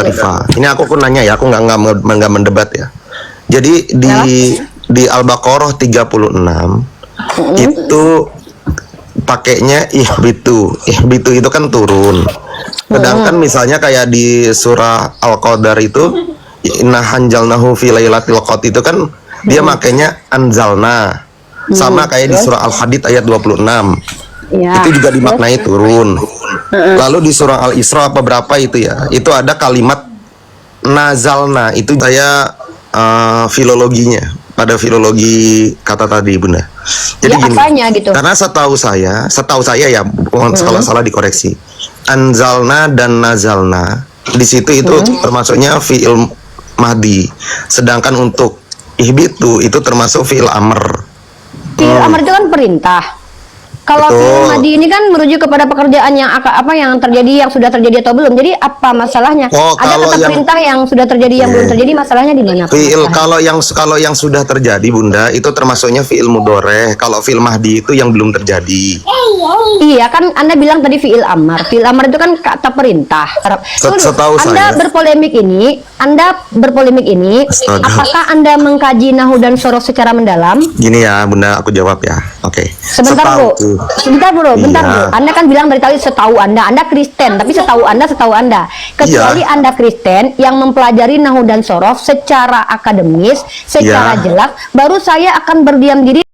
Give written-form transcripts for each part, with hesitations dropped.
Rifa. Ini aku nanya ya, aku nggak mendebat ya. Jadi di Al-Baqarah 36 itu pakainya ihbitu itu kan turun. Sedangkan misalnya kayak di surah Al-Qadar itu inna hanjalnahu fi lailatul qadr itu kan dia makainya anzalna. Sama kayak di surah Al-Hadid ayat 26. Itu juga dimaknai turun. Lalu di surah Al-Isra apa berapa itu ya? Itu ada kalimat nazalna, itu saya filologinya pada filologi kata tadi Bunda. Jadi ya, gini, apanya gitu? Karena setahu saya ya, kalau salah dikoreksi. Anzalna dan nazalna di situ itu termasuknya fi'il mahdi. Sedangkan untuk ihbitu itu termasuk fi'il amr. Fi'il amr itu kan perintah. Kalau fi'il madi ini kan merujuk kepada pekerjaan yang yang terjadi, yang sudah terjadi atau belum. Jadi apa masalahnya? Ada kata perintah yang sudah terjadi, yang belum terjadi, masalahnya di mana? Fi'il kalau yang sudah terjadi Bunda itu termasuknya fi'il mudhoreh. Kalau fi'il mahdi itu yang belum terjadi. Iya kan Anda bilang tadi fi'il amar. Fi'il amar itu kan kata perintah. Setahu Anda saya. berpolemik ini, apakah Anda mengkaji nahu dan sorof secara mendalam? Gini ya Bunda, aku jawab ya. Oke. Sebentar bro. Anda kan bilang dari tadi setahu Anda Kristen, tapi setahu Anda. Kecuali Anda Kristen yang mempelajari nahu dan sorof secara akademis, secara jelas, baru saya akan berdiam diri.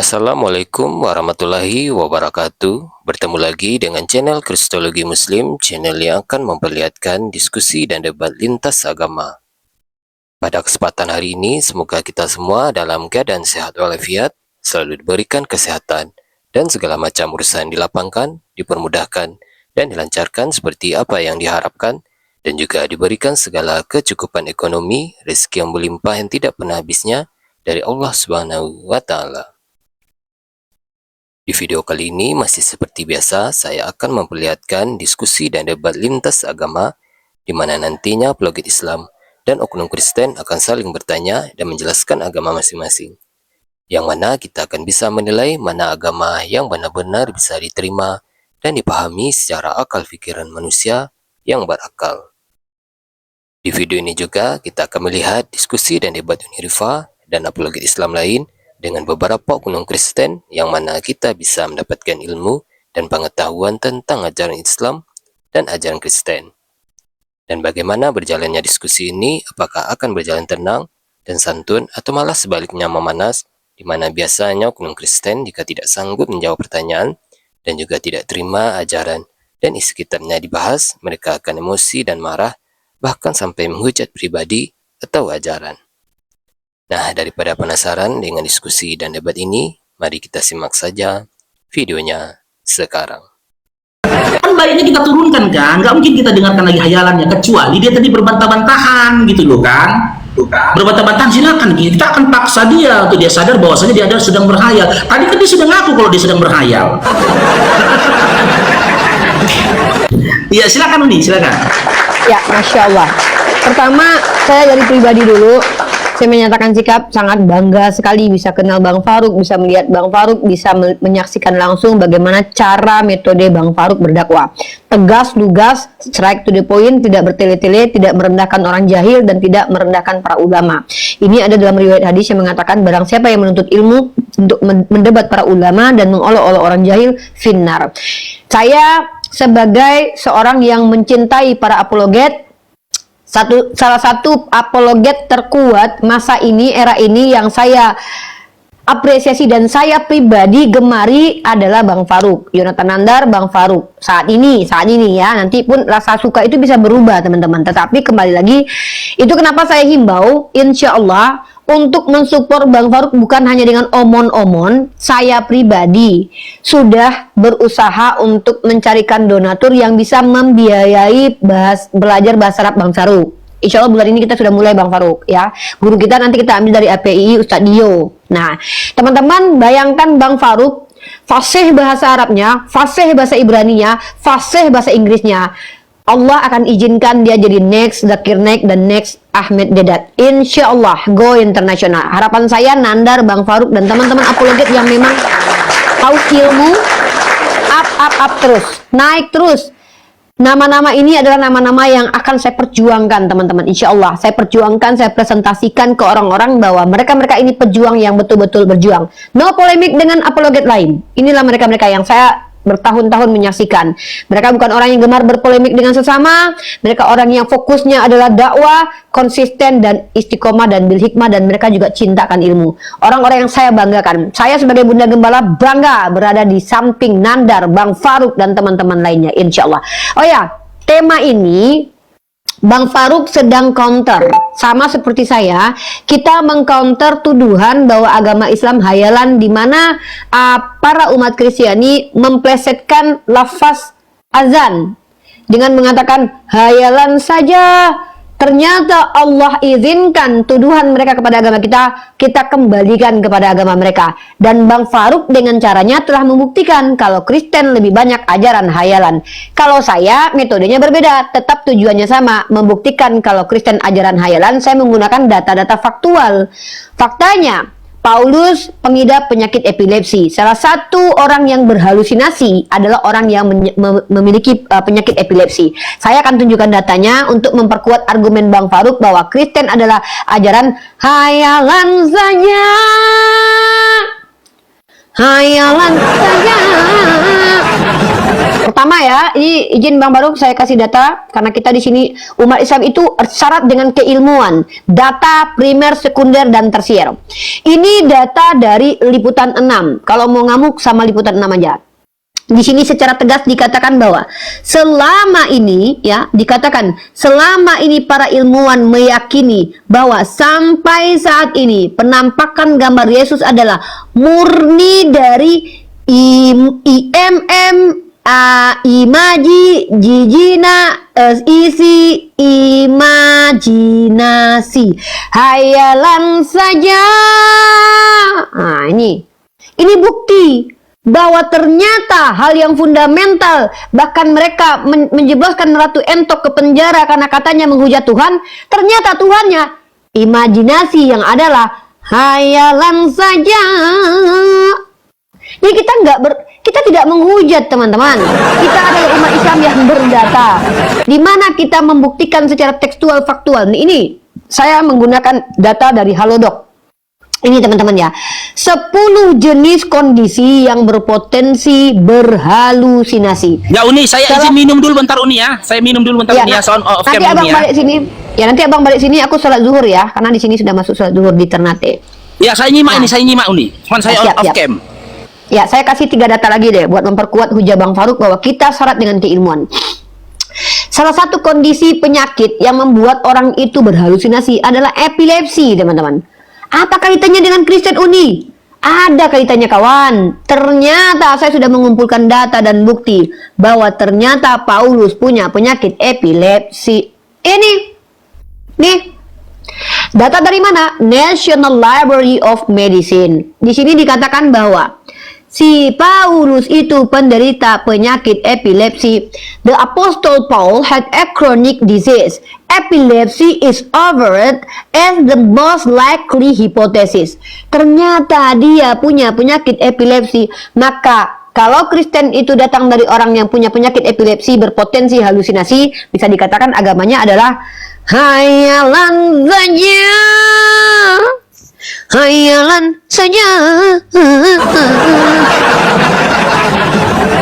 Assalamualaikum warahmatullahi wabarakatuh. Bertemu lagi dengan channel Kristologi Muslim, channel yang akan memperlihatkan diskusi dan debat lintas agama. Pada kesempatan hari ini, semoga kita semua dalam keadaan sehat walafiat, selalu diberikan kesehatan, dan segala macam urusan dilapangkan, dipermudahkan, dan dilancarkan seperti apa yang diharapkan, dan juga diberikan segala kecukupan ekonomi, rezeki yang berlimpah yang tidak pernah habisnya dari Allah Subhanahu wa Ta'ala. Di video kali ini masih seperti biasa, saya akan memperlihatkan diskusi dan debat lintas agama, di mana nantinya apologet Islam dan oknum Kristen akan saling bertanya dan menjelaskan agama masing-masing. Yang mana kita akan bisa menilai mana agama yang benar-benar bisa diterima dan dipahami secara akal pikiran manusia yang berakal. Di video ini juga kita akan melihat diskusi dan debat Unirifa dan apologet Islam lain dengan beberapa oknum Kristen, yang mana kita bisa mendapatkan ilmu dan pengetahuan tentang ajaran Islam dan ajaran Kristen. Dan bagaimana berjalannya diskusi ini, apakah akan berjalan tenang dan santun atau malah sebaliknya memanas, di mana biasanya oknum Kristen jika tidak sanggup menjawab pertanyaan dan juga tidak terima ajaran dan isi kitabnya dibahas, mereka akan emosi dan marah, bahkan sampai menghujat pribadi atau ajaran. Nah, daripada penasaran dengan diskusi dan debat ini, mari kita simak saja videonya sekarang. Kan baiknya kita turunkan kan, nggak mungkin kita dengarkan lagi hayalannya, kecuali dia tadi berbantah-bantahan gitu loh kan. Berbantah-bantahan silakan, kita akan paksa dia untuk dia sadar bahwasanya dia sedang berhayal. Tadi kan dia sudah ngaku kalau dia sedang berhayal. Iya silakan Uni, silakan. Ya, Masya Allah. Pertama, saya dari pribadi dulu, saya menyatakan sikap sangat bangga sekali bisa kenal Bang Farouk, bisa melihat Bang Farouk, bisa menyaksikan langsung bagaimana cara metode Bang Farouk berdakwah. Tegas, lugas, straight to the point, tidak bertele-tele, tidak merendahkan orang jahil, dan tidak merendahkan para ulama. Ini ada dalam riwayat hadis yang mengatakan barang siapa yang menuntut ilmu untuk mendebat para ulama dan mengolok-olok orang jahil, finnar. Saya sebagai seorang yang mencintai para apologet, Salah satu apologet terkuat masa ini, era ini yang saya apresiasi dan saya pribadi gemari adalah Bang Faruk, Yonatan Nandar, Bang Faruk. Saat ini ya, nanti pun rasa suka itu bisa berubah teman-teman. Tetapi kembali lagi, itu kenapa saya himbau, insya Allah untuk mensupport Bang Faruk bukan hanya dengan omon-omon. Saya pribadi sudah berusaha untuk mencarikan donatur yang bisa membiayai belajar bahasa Arab Bang Faruk. Insya Allah bulan ini kita sudah mulai Bang Faruk ya. Guru kita nanti kita ambil dari API Ustadz Dio. Nah teman-teman bayangkan Bang Faruk fasih bahasa Arabnya, fasih bahasa Ibraninya, fasih bahasa Inggrisnya. Allah akan izinkan dia jadi next Zakir Naik dan next Ahmed Dedat. Insya Allah go internasional. Harapan saya Nandar, Bang Faruk dan teman-teman apologet yang memang tahu ilmu up terus, naik terus. Nama-nama ini adalah nama-nama yang akan saya perjuangkan teman-teman. Insya Allah saya perjuangkan, saya presentasikan ke orang-orang bahwa mereka-mereka ini pejuang yang betul-betul berjuang. No polemik dengan apologet lain. Inilah mereka-mereka yang saya bertahun-tahun menyaksikan. Mereka bukan orang yang gemar berpolemik dengan sesama. Mereka orang yang fokusnya adalah dakwah, konsisten dan istiqomah dan bil hikmah, dan mereka juga cintakan ilmu. Orang-orang yang saya banggakan. Saya sebagai Bunda Gembala bangga berada di samping Nandar, Bang Faruk dan teman-teman lainnya insya Allah. Oh ya, tema ini Bang Faruk sedang counter, sama seperti saya, kita mengcounter tuduhan bahwa agama Islam hayalan, di mana para umat Kristiani memplesetkan lafaz azan dengan mengatakan hayalan saja. Ternyata Allah izinkan tuduhan mereka kepada agama kita kembalikan kepada agama mereka. Dan Bang Faruk dengan caranya telah membuktikan kalau Kristen lebih banyak ajaran hayalan. Kalau saya metodenya berbeda, tetap tujuannya sama, membuktikan kalau Kristen ajaran hayalan. Saya menggunakan data-data faktual. Faktanya, Paulus pengidap penyakit epilepsi. Salah satu orang yang berhalusinasi adalah orang yang memiliki penyakit epilepsi. Saya akan tunjukkan datanya untuk memperkuat argumen Bang Faruk bahwa Kristen adalah ajaran hayalan saja. Hayalan saja. Pertama ya, ini izin Bang Faruk saya kasih data karena kita di sini umat Islam itu syarat dengan keilmuan, data primer, sekunder dan tersier. Ini data dari Liputan 6. Kalau mau ngamuk sama Liputan 6 aja. Di sini secara tegas dikatakan bahwa selama ini ya, dikatakan selama ini para ilmuwan meyakini bahwa sampai saat ini penampakan gambar Yesus adalah murni dari IMM imaji, jijina, isi, imajinasi, hayalan saja. Nah ini bukti bahwa ternyata hal yang fundamental, bahkan mereka menjebloskan Ratu Entok ke penjara karena katanya menghujat Tuhan, ternyata Tuhannya imajinasi yang adalah hayalan saja. Jadi kita tidak menghujat teman-teman. Kita adalah umat Islam yang berdata, di mana kita membuktikan secara tekstual faktual. Ini saya menggunakan data dari Halodoc. Ini teman-teman ya, 10 jenis kondisi yang berpotensi berhalusinasi. Ya Uni, saya izin minum dulu bentar Uni ya. Saya minum dulu bentar Uni ya, soal off cam nanti abang ya. balik sini. Ya nanti abang balik sini aku sholat zuhur ya, karena di sini sudah masuk sholat zuhur di Ternate. Ya saya nyimak ini, saya nyimak Uni. Cuman saya off cam. Ya, saya kasih 3 data lagi deh buat memperkuat hujah Bang Faruk bahwa kita syarat dengan keilmuan. Salah satu kondisi penyakit yang membuat orang itu berhalusinasi adalah epilepsi, teman-teman. Apa kaitannya dengan Kristen Uni? Ada kaitannya kawan. Ternyata saya sudah mengumpulkan data dan bukti bahwa ternyata Paulus punya penyakit epilepsi. Nih. Data dari mana? National Library of Medicine. Di sini dikatakan bahwa si Paulus itu penderita penyakit epilepsi. The Apostle Paul had a chronic disease. Epilepsy is overrated as the most likely hypothesis. Ternyata dia punya penyakit epilepsi. Maka kalau Kristen itu datang dari orang yang punya penyakit epilepsi berpotensi halusinasi, bisa dikatakan agamanya adalah hayalan saja. Hayalan saja.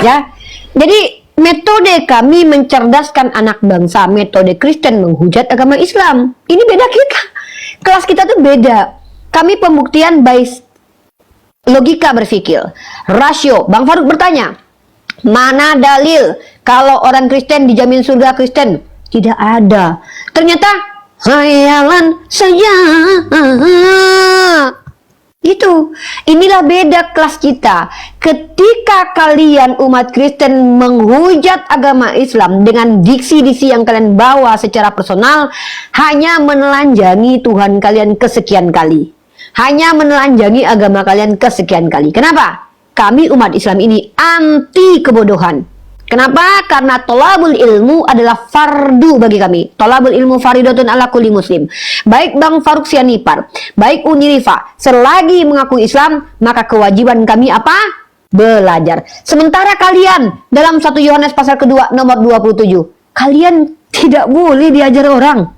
Ya. Jadi metode kami mencerdaskan anak bangsa, metode Kristen menghujat agama Islam. Ini beda kita. Kelas kita tuh beda. Kami pembuktian by logika berpikir, rasio. Bang Faruk bertanya, mana dalil kalau orang Kristen dijamin surga Kristen? Tidak ada. Ternyata hayalan saja. Itu, inilah beda kelas kita. Ketika kalian umat Kristen menghujat agama Islam dengan diksi-diksi yang kalian bawa secara personal, hanya menelanjangi Tuhan kalian kesekian kali. Hanya menelanjangi agama kalian kesekian kali. Kenapa? Kami umat Islam ini anti kebodohan. Kenapa? Karena tolabul ilmu adalah fardu bagi kami. Tolabul ilmu faridatun ala kulli muslim. Baik Bang Faruk Sianipar, baik Unirifa, selagi mengaku Islam, maka kewajiban kami apa? Belajar. Sementara kalian dalam 1 Yohanes pasal kedua nomor 27, kalian tidak boleh diajar orang.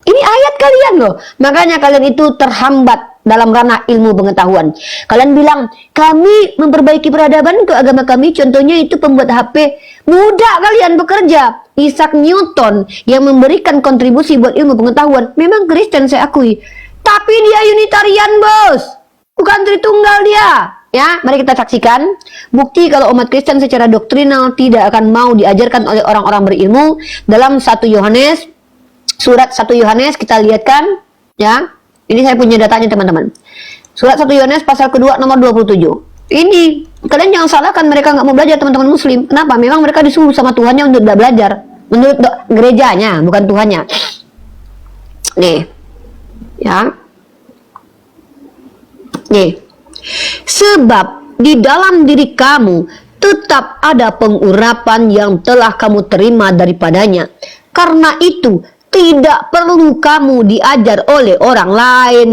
Ini ayat kalian loh. Makanya kalian itu terhambat dalam ranah ilmu pengetahuan. Kalian bilang, kami memperbaiki peradaban ke agama kami, contohnya itu pembuat HP. Mudah kalian bekerja. Isaac Newton yang memberikan kontribusi buat ilmu pengetahuan, memang Kristen saya akui. Tapi dia Unitarian, bos. Bukan Tritunggal dia. Ya, mari kita saksikan bukti kalau umat Kristen secara doktrinal tidak akan mau diajarkan oleh orang-orang berilmu. Dalam 1 Yohanes, surat 1 Yohanes kita lihatkan, ya. Ini saya punya datanya teman-teman. Surat 1 Yohanes pasal kedua nomor 27. Ini, kalian jangan salahkan mereka nggak mau belajar teman-teman muslim. Kenapa? Memang mereka disuruh sama Tuhannya untuk tidak belajar. Menurut gerejanya, bukan Tuhannya. Nih. Ya. Nih. Sebab di dalam diri kamu tetap ada pengurapan yang telah kamu terima daripadanya. Karena itu, tidak perlu kamu diajar oleh orang lain.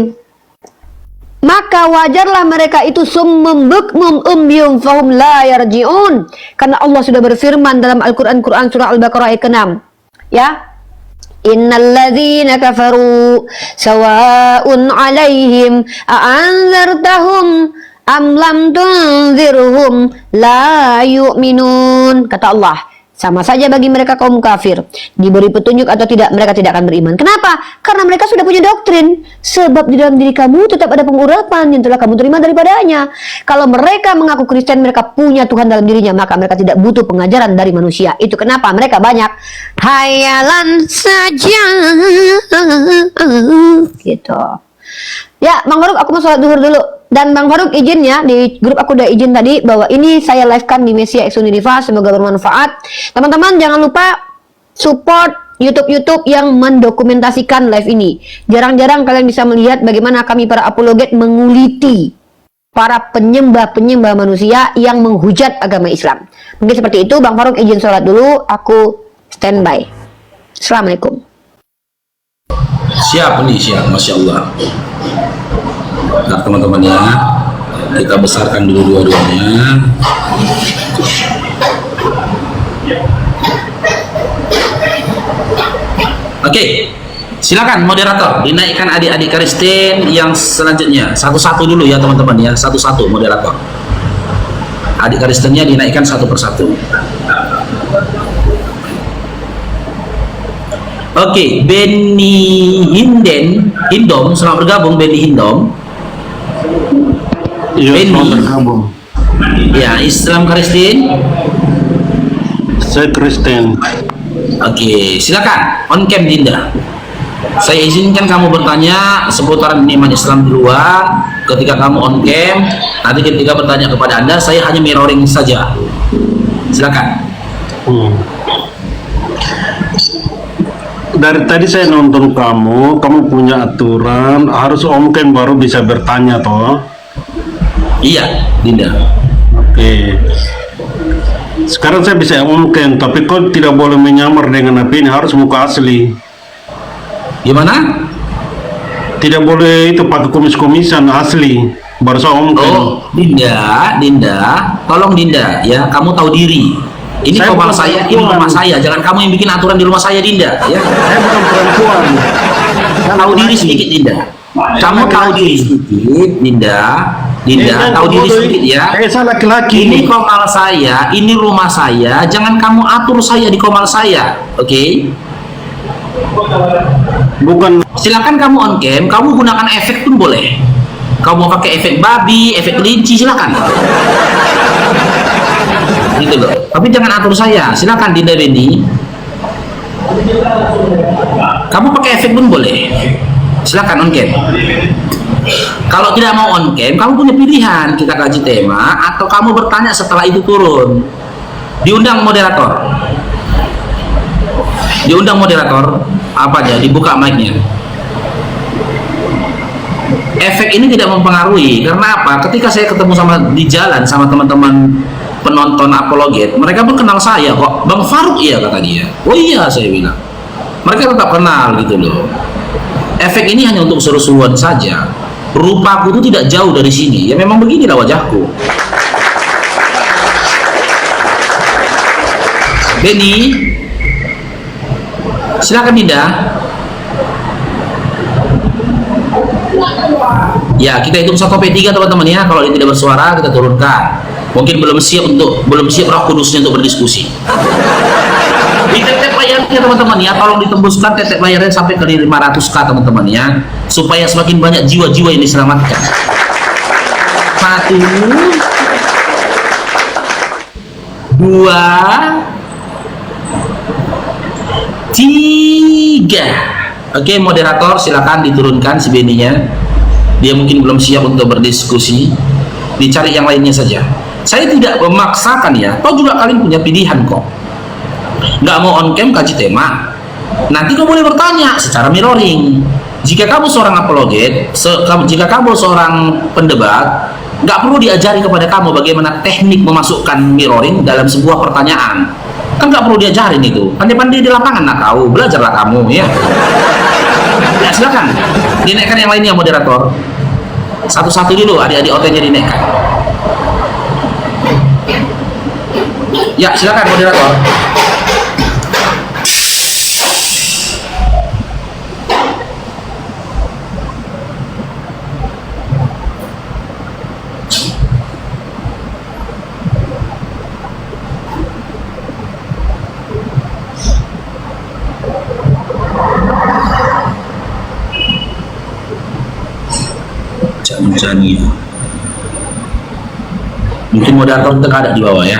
Maka wajarlah mereka itu summum bukmum umyum fahum la yarji'un. Karena Allah sudah berfirman dalam Al-Quran surah Al-Baqarah ayat ke-6. Ya. Innalladzina kafaru sawa'un 'alaihim a'anzartahum am lam tunzirhum la yu'minun. Kata Allah, sama saja bagi mereka kaum kafir, diberi petunjuk atau tidak, mereka tidak akan beriman. Kenapa? Karena mereka sudah punya doktrin. Sebab di dalam diri kamu tetap ada pengurapan yang telah kamu terima daripadanya. Kalau mereka mengaku Kristen, mereka punya Tuhan dalam dirinya, maka mereka tidak butuh pengajaran dari manusia. Itu kenapa mereka banyak hayalan saja. Gitu. Ya, Bang Faruk, aku mau sholat zuhur dulu. Dan Bang Faruk izin ya, di grup aku udah izin tadi bahwa ini saya livekan di Mesia X Uniriva, semoga bermanfaat. Teman-teman jangan lupa support YouTube yang mendokumentasikan live ini. Jarang-jarang kalian bisa melihat bagaimana kami para apologet menguliti para penyembah-penyembah manusia yang menghujat agama Islam. Mungkin seperti itu. Bang Faruk izin sholat dulu, aku standby. Assalamualaikum. Siap nih, siap, Masya Allah. Nah teman-teman ya, kita besarkan dulu dua-duanya. Oke, silakan moderator dinaikkan adik-adik Kristen yang selanjutnya. Satu-satu dulu ya teman-teman ya, satu-satu moderator. Adik Kristennya dinaikkan satu persatu. Oke, Benny Hindom, selamat bergabung Benny Hindom. Iya, Benny, selamat bergabung. Ya, Islam Kristen. Saya Kristen. Oke, silakan on cam Dinda. Saya izinkan kamu bertanya seputaran iman Islam di luar. Ketika kamu on cam, nanti ketika bertanya kepada Anda, saya hanya mirroring saja. Silakan. Dari tadi saya nonton kamu punya aturan harus on cam baru bisa bertanya toh? Iya, Dinda. Oke. Sekarang saya bisa on cam, tapi kok tidak boleh menyamar dengan HP ini, harus muka asli. Gimana? Tidak boleh itu pakai kumis-kumisan, asli. Baru saya on cam. Oh, Dinda, tolong Dinda ya, kamu tahu diri. Ini Saya komal bukan saya, ini perempuan. rumah saya. Jangan kamu yang bikin aturan di rumah saya, Dinda. Ya, Saya bukan perempuan. tahu diri sedikit, Dinda. Kamu tahu diri sedikit, Dinda. Dinda, tahu diri sedikit ya. Saya laki-laki. Ini komal saya, ini rumah saya. Jangan kamu atur saya di komal saya, oke? Bukan. Silakan kamu on cam, kamu gunakan efek pun boleh. Kamu mau pakai efek babi, efek kelinci, silakan. Gitu loh. Tapi jangan atur saya. Silakan Dinda Beni. Kamu pakai efek pun boleh. Silakan on cam. Kalau tidak mau on cam, kamu punya pilihan, kita kaji tema atau kamu bertanya setelah itu turun. Diundang moderator. Diundang moderator, apa aja, dibuka mic-nya. Efek ini tidak mempengaruhi karena apa? Ketika saya ketemu sama di jalan sama teman-teman penonton apologet, mereka pun kenal saya kok. Bang Faruk, iya kata dia. Oh iya, saya bilang. Mereka tetap kenal gitu loh. Efek ini hanya untuk seru-seruan saja. Rupaku itu tidak jauh dari sini. Ya memang beginilah wajahku. Beni, silakan Dinda. Ya, kita hitung 1-3 teman-teman ya. Kalau dia tidak bersuara, kita turunkan. Mungkin belum siap Roh Kudusnya untuk berdiskusi. Di tetek layarnya teman-teman ya, tolong ditembuskan tetek layarnya sampai ke 500k teman-teman ya, supaya semakin banyak jiwa-jiwa yang diselamatkan. 1, 2, 3. Oke, moderator silakan diturunkan si Beninya. Dia mungkin belum siap untuk berdiskusi. Dicari yang lainnya saja. Saya tidak memaksakan ya. Toh juga kalian punya pilihan kok. Nggak mau on cam, kaji tema. Nanti kau boleh bertanya secara mirroring. Jika kamu seorang apologet, jika kamu seorang pendebat, nggak perlu diajari kepada kamu bagaimana teknik memasukkan mirroring dalam sebuah pertanyaan. Kan nggak perlu diajarin itu. Pandai-pandai di lapangan nggak tahu, belajarlah kamu ya. Ya silakan, dinaikkan yang lainnya moderator. Satu-satu dulu adik-adik OT-nya dinaikkan. Ya silakan moderator. Jani. Mungkin moderator kita ada di bawah ya.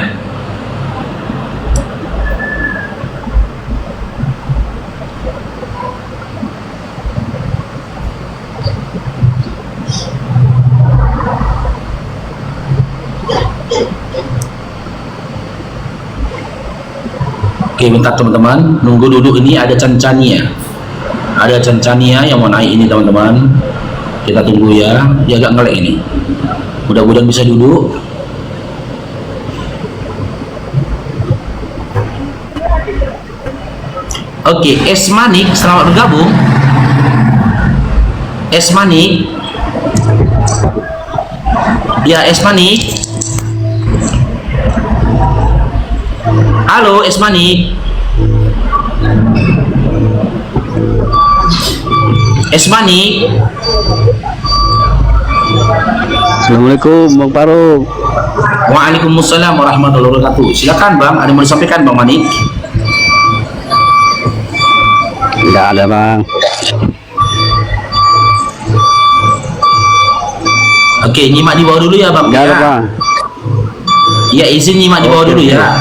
Oke, bentar teman-teman, nunggu duduk. Ini ada Cancania. Ada Cancania yang mau naik ini teman-teman. Kita tunggu ya. Dia agak ngelek ini. Mudah-mudahan bisa duduk. Oke, Esmanik, selamat bergabung. Esmanik. Ya, Esmanik. Halo, Esmanik. Esmanik. Assalamualaikum Bang Faruk. Waalaikumsalam warahmatullahi wabarakatuh. Silakan Bang, ada yang mau disampaikan Bang Manik? Tidak ada Bang. Oke, nyimak di bawah dulu ya Bang. Tidak ada Ya. Bang. Ya, izin nyimak di bawah dulu ya.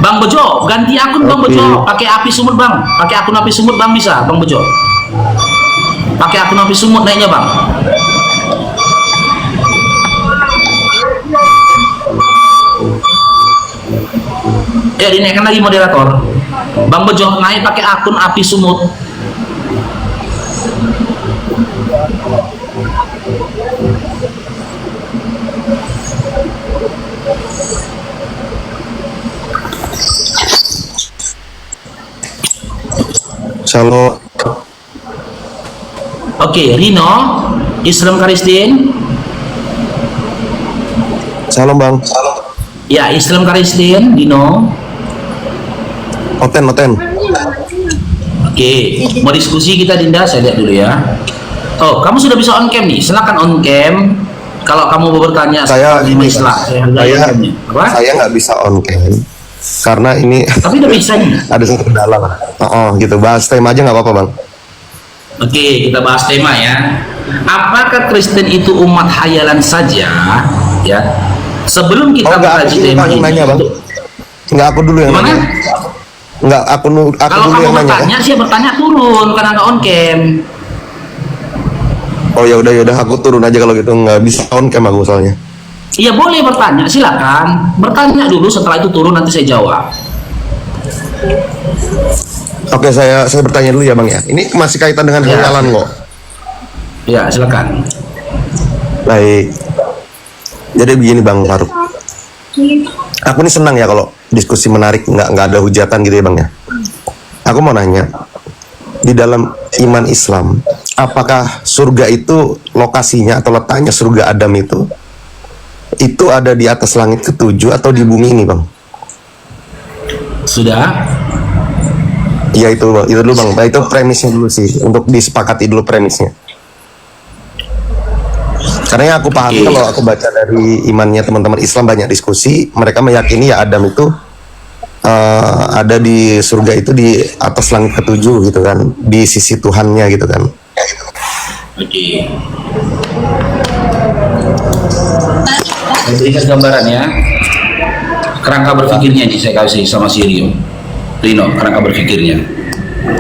Bang Bejo, ganti akun Bang Oke. Bejo, pakai api sumut Bang. Pakai akun api sumut Bang bisa, Bang Bejo. Pakai akun api sumut naiknya Bang. Ya, dinaikkan lagi moderator. Bang Bejo naik pakai akun api sumut. Shalom. Oke, Rino, Islam Karistin. Shalom Bang. Ya, Islam Karistin, Dino. Oten. Oke, mau diskusi kita Dinda, saya lihat dulu ya. Oh, kamu sudah bisa on cam nih. Silakan on cam. kalau kamu mau bertanya Saya soal ini, Islam, saya nggak bisa on cam karena ini tapi udah bisa nih. ada satu kendala lah. Gitu, bahas tema aja nggak apa-apa bang. Oke, kita bahas tema ya. Apakah Kristen itu umat hayalan saja? Ya. Sebelum kita Nggak, aku mengkaji dulu tema yang ini, nanya bang. Nggak, aku dulu yang gimana? nanya. Nggak, aku Kalau dulu kamu yang nanya. bertanya, sih bertanya turun karena nggak on cam. Oh ya udah, aku turun aja kalau gitu, nggak bisa on cam aku soalnya. Iya boleh bertanya, silakan. Bertanya dulu, setelah itu turun nanti saya jawab. Oke, saya bertanya dulu ya bang ya. Ini masih kaitan dengan Ya. hayalan kok. Ya, silakan. Baik. Jadi begini bang Faruk. Aku ini senang ya kalau diskusi menarik, nggak ada hujatan gitu ya bang ya. Aku mau nanya, di dalam iman Islam, apakah surga itu lokasinya atau letaknya surga Adam itu ada di atas langit ketujuh atau di bumi ini bang? Sudah? Iya itu dulu bang. Nah, itu premisnya dulu sih, untuk disepakati dulu premisnya. Karena yang aku pahami kalau aku baca dari imannya teman-teman Islam banyak diskusi, mereka meyakini ya Adam itu ada di surga itu di atas langit ketujuh gitu kan, di sisi Tuhannya gitu kan. Oke. Saya berikan gambaran ya. Kerangka berpikirnya nih saya kasih sama si Rino, kerangka berpikirnya.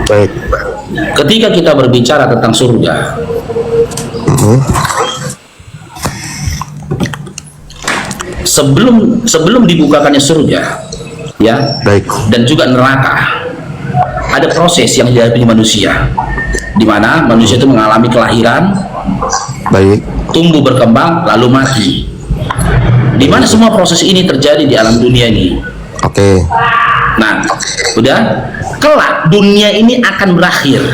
Baik. Ketika kita berbicara tentang surga, sebelum dibukakannya surga, ya, Baik. dan juga neraka, ada proses yang dihadapi manusia, di mana manusia itu mengalami kelahiran, Baik. tumbuh berkembang, lalu mati. Di mana semua proses ini terjadi di alam dunia ini. Oke. Nah, udah, kelak dunia ini akan berakhir.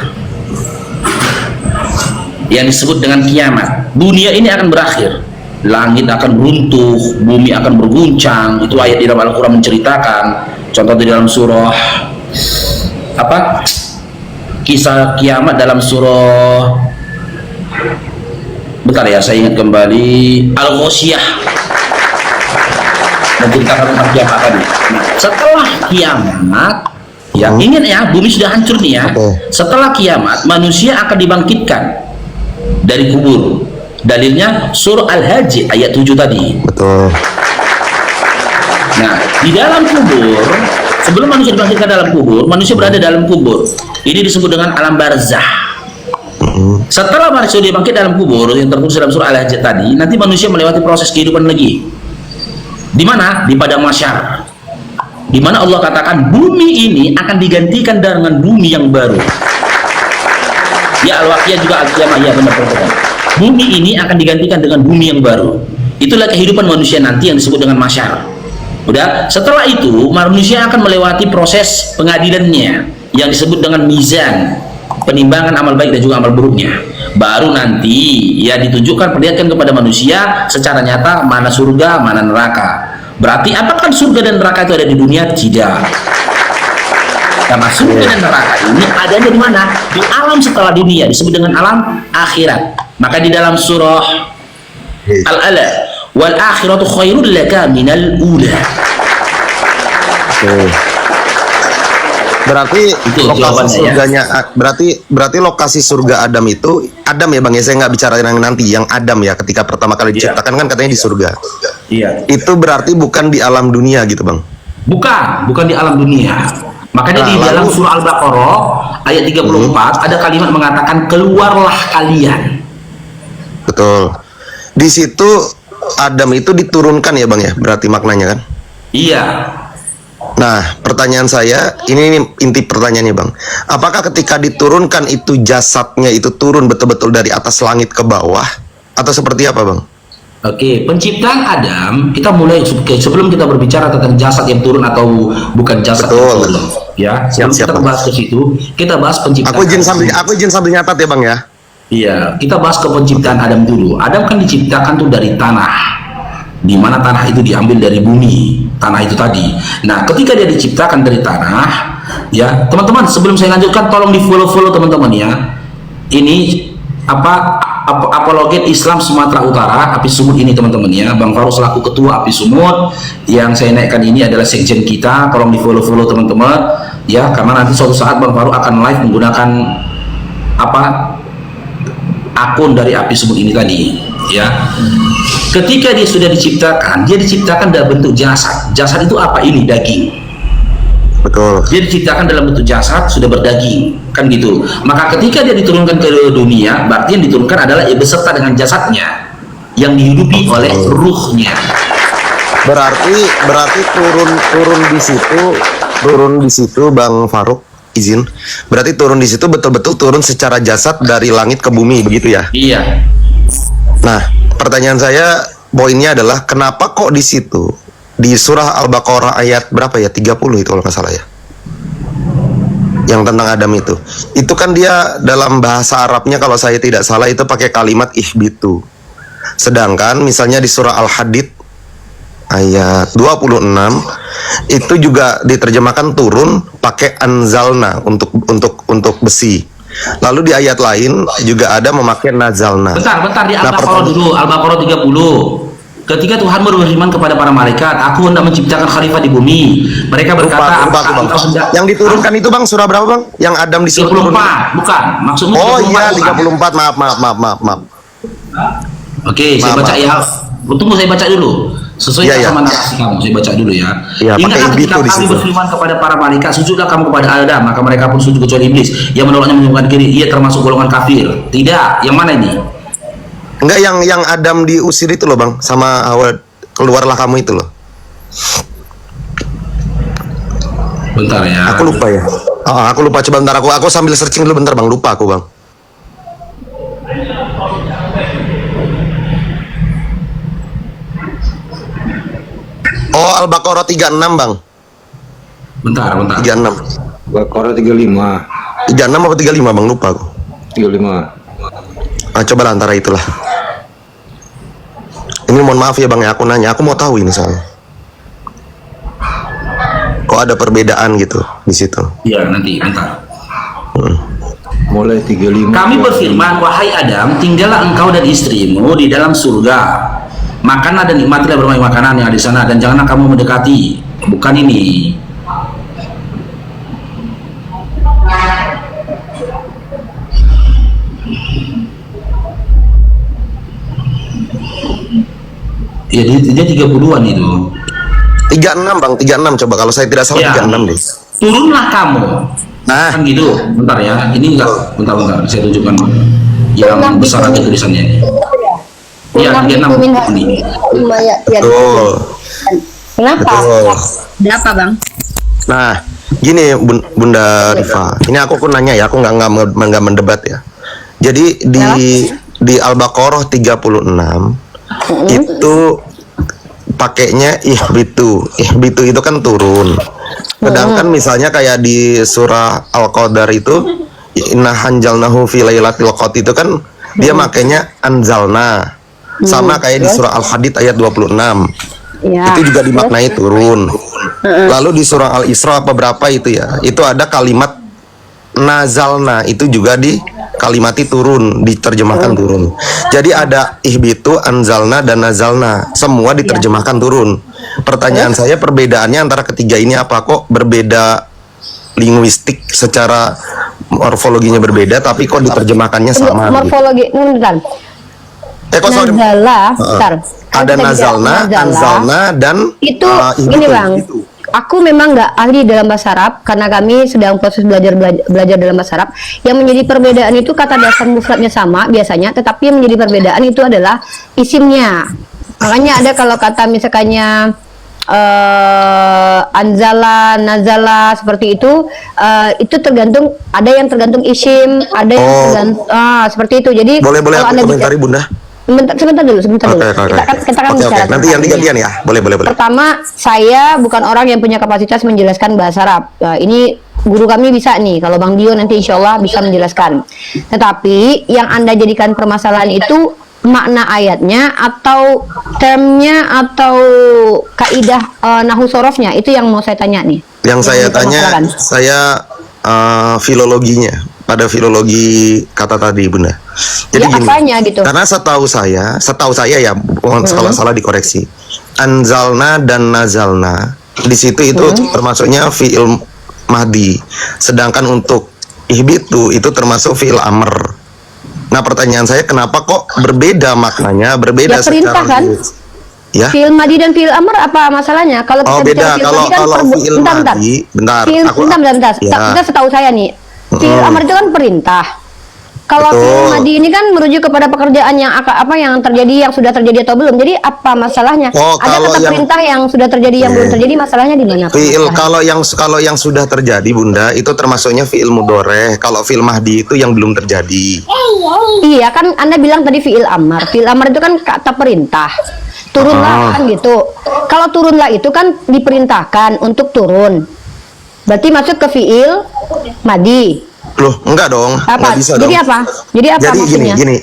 Yang disebut dengan kiamat. Dunia ini akan berakhir. Langit akan runtuh, bumi akan berguncang. Itu ayat di dalam Al-Quran menceritakan. Contoh di dalam surah apa? Kisah kiamat dalam surah, bentar ya, saya ingat kembali, Al-Ghoshiyah, menceritakan tentang kiamat tadi. Nah, setelah kiamat, ya, ingat ya, bumi sudah hancur nih ya. Setelah kiamat, manusia akan dibangkitkan dari kubur. Dalilnya surah Al-Hajj ayat 7 tadi. Betul. Nah, di dalam kubur, sebelum manusia dibangkitkan dalam kubur, manusia berada dalam kubur. Ini disebut dengan alam barzah. Setelah manusia dibangkit dalam kubur yang tertulis dalam surah Al-Hajj tadi, nanti manusia melewati proses kehidupan lagi. Di mana? Di padang mahsyar. Di mana Allah katakan bumi ini akan digantikan dengan bumi yang baru. Ya, Al-Waqiah juga Al-Qiyamah, ya benar. Bumi ini akan digantikan dengan bumi yang baru. Itulah kehidupan manusia nanti yang disebut dengan mahsyar. Udah, setelah itu manusia akan melewati proses pengadilannya yang disebut dengan mizan, penimbangan amal baik dan juga amal buruknya. Baru nanti ya ditunjukkan, perlihatkan kepada manusia secara nyata mana surga, mana neraka. Berarti apakah surga dan neraka itu ada di dunia? Tidak. Karena surga dan neraka ini adanya di mana? Di alam setelah dunia, disebut dengan alam akhirat. Maka di dalam surah Al-Ala, wal akhiratu khairul laka minal ula. Berarti Itu lokasi jawabannya, surganya, berarti lokasi surga Adam itu Adam ya bang ya, saya nggak bicara yang nanti, yang Adam ya ketika pertama kali diciptakan kan katanya di surga. Iya. Itu berarti bukan di alam dunia gitu bang? Bukan di alam dunia. Makanya di dalam surah Al-Baqarah ayat 34 ada kalimat mengatakan keluarlah kalian. Betul. Di situ Adam itu diturunkan ya bang ya, berarti maknanya kan? Iya. Nah, pertanyaan saya, ini inti pertanyaannya bang. Apakah ketika diturunkan itu jasadnya itu turun betul-betul dari atas langit ke bawah, atau seperti apa bang? Oke, penciptaan Adam, kita mulai sebelum kita berbicara tentang jasad yang turun atau bukan jasad yang Betul. turun, ya. Sebelum Siap, kita Bang. bahas ke situ, kita bahas penciptaan. Aku izin sambil nyatat ya bang ya. Iya, kita bahas ke penciptaan Adam dulu. Adam kan diciptakan tuh dari tanah, di mana tanah itu diambil dari bumi, tanah itu tadi. Nah, ketika dia diciptakan dari tanah, ya teman-teman, sebelum saya lanjutkan, tolong di follow teman-teman ya. Ini apa? apologet Islam Sumatera Utara, Api Sumut ini teman-teman ya. Bang Faruk selaku ketua Api Sumut, yang saya naikkan ini adalah sekjen kita. Tolong di follow teman-teman ya, karena nanti suatu saat Bang Faruk akan live menggunakan akun dari Api Sumut ini tadi ya. Ketika dia sudah diciptakan, dia diciptakan dalam bentuk jasad. Jasad itu apa? Ini daging. Betul. Dia diciptakan dalam bentuk jasad, sudah berdaging, kan gitu. Maka ketika dia diturunkan ke dunia, berarti yang diturunkan adalah beserta dengan jasadnya, yang dihidupi oleh ruhnya. Berarti turun di situ Bang Faruk, izin. Berarti turun di situ betul-betul turun secara jasad dari langit ke bumi, begitu ya? Iya. Nah, pertanyaan saya poinnya adalah kenapa kok di situ di surah Al-Baqarah ayat berapa ya? 30 itu kalau nggak salah ya. Yang tentang Adam itu. Itu kan dia dalam bahasa Arabnya kalau saya tidak salah itu pakai kalimat ihbitu. Sedangkan misalnya di surah Al-Hadid ayat 26 itu juga diterjemahkan turun pakai anzalna untuk besi. Lalu di ayat lain juga ada memakai nazalna. Bentar di Al-Baqarah dulu, Al-Baqarah 30. Ketika Tuhan berfirman kepada para malaikat, aku hendak menciptakan khalifah di bumi. Mereka berkata, lupa, Bang. Yang diturunkan itu Bang, surah berapa Bang? Yang Adam disuruh 34, turun? bukan. Maksudmu Oh 34, iya, bukan? 34, maaf. Oke, saya baca ya. Tunggu saya baca dulu. Sesuai Iya. sama narasi kamu, saya baca dulu ya. Iya, pakai Ingatlah ketika ihbitu di kami situ. berfirman kepada para malaikat, sujudlah kamu kepada Adam, maka mereka pun sujud kecuali iblis. Yang menolaknya menyembahkan kiri, ia termasuk golongan kafir. Tidak, yang mana ini? Enggak, yang Adam diusir itu loh Bang, sama Hawa, keluarlah kamu itu loh. Bentar ya. Aku lupa ya. Aku lupa, coba bentar aku sambil searching dulu bentar Bang, lupa aku Bang. Oh, Al-Baqarah 36 Bang. Bentar. 36. Baqarah 35. 36 apa 35 Bang, lupa aku. 35. Coba lah antara itulah. Ini mohon maaf ya Bang ya, aku nanya, aku mau tahu ini soalnya. Kok ada perbedaan gitu di situ? Iya, nanti bentar. Mulai 35. Kami berfirman, wahai Adam, tinggallah engkau dan istrimu di dalam surga. Makanlah dan nikmatilah berbagai makanan yang ada di sana, dan janganlah kamu mendekati. Bukan ini. Ya, dia 30-an itu. 36 Bang, 36 coba kalau saya tidak salah Ya. 36 deh. Turunlah kamu. Nah, Kan gitu. Bentar ya. Ini enggak. Bentar. Saya tunjukkan yang besar aja tulisannya. Iya, 36 ini. betul. Kenapa? Betul. Kenapa Bang? Nah, gini Bunda Rifa, ini aku nanya ya, aku nggak mendebat ya. Jadi di Al-Baqarah 36 itu pakainya ihbitu itu kan turun. Sedangkan misalnya kayak di surah Al-Qadar itu inna hanjalnahu fi lailatul qadr itu kan dia makainya anzalna. Sama kayak di surah Al-Hadid ayat 26. Ya. Itu juga dimaknai turun. Lalu di surah Al-Isra apa berapa itu ya, itu ada kalimat nazalna, itu juga di kalimati turun, diterjemahkan turun. Jadi ada ihbitu, anzalna, dan nazalna, semua diterjemahkan turun. Pertanyaan saya, perbedaannya antara ketiga ini apa? Kok berbeda linguistik, secara morfologinya berbeda, tapi kok diterjemahkannya sama gitu? Morfologi, bentar. Kok sorry. Nazala, bentar. Ada nazalna, anzalna, dan Itu ihbitu. ini Bang. Aku memang nggak ahli dalam bahasa Arab karena kami sedang proses belajar dalam bahasa Arab. Yang menjadi perbedaan itu kata dasar mufradnya sama biasanya, tetapi yang menjadi perbedaan itu adalah isimnya. Makanya ada kalau kata misalkannya anzala, nazala seperti itu tergantung, ada yang tergantung isim, ada yang tergantung seperti itu. Jadi Boleh kalau aku Anda komentari Bunda? sebentar dulu. Oke. Kita kan bicara Nanti yang tentang gantian ya. Boleh. Pertama, saya bukan orang yang punya kapasitas menjelaskan bahasa Arab. Ini guru kami bisa nih. Kalau Bang Dio nanti insya Allah bisa menjelaskan. Tetapi yang Anda jadikan permasalahan itu makna ayatnya atau termnya atau kaidah nahu sorofnya, itu yang mau saya tanya nih. Yang saya tanya, saya filologinya, pada filologi kata tadi, Bunda. Jadi Ya, gini, apanya gitu? karena setahu saya ya, kalau salah dikoreksi. Anzalna dan nazalna di situ itu termasuknya fiil mahdi. Sedangkan untuk ihbitu itu termasuk fiil amr. Nah, pertanyaan saya kenapa kok berbeda maknanya, berbeda Ya, perintah secara kan? ya? Fiil madi dan fiil amr apa masalahnya? Kalau Oh, kita beda. bicara fiil madi kan Kalau fiil bentar. madi, bentar. Fiil, bentar. Ya. Kita setahu saya nih, fiil amr itu kan perintah. Kalau Betul. fiil madi ini kan merujuk kepada pekerjaan yang apa yang terjadi, yang sudah terjadi atau belum. Jadi apa masalahnya? Oh, Ada kalau kata yang- perintah yang sudah terjadi, yang belum terjadi, masalahnya di mana? Fiil Masalahnya? kalau yang sudah terjadi, Bunda, itu termasuknya fiil mudoreh. Kalau fiil mahdi itu yang belum terjadi. Iya kan, Anda bilang tadi fiil amar. Fiil amar itu kan kata perintah. Turunlah kan gitu. Kalau turunlah itu kan diperintahkan untuk turun. Berarti masuk ke fiil madi. Loh, enggak dong. Apa? Nggak bisa Jadi dong. apa? Jadi apa Jadi maksudnya? gini,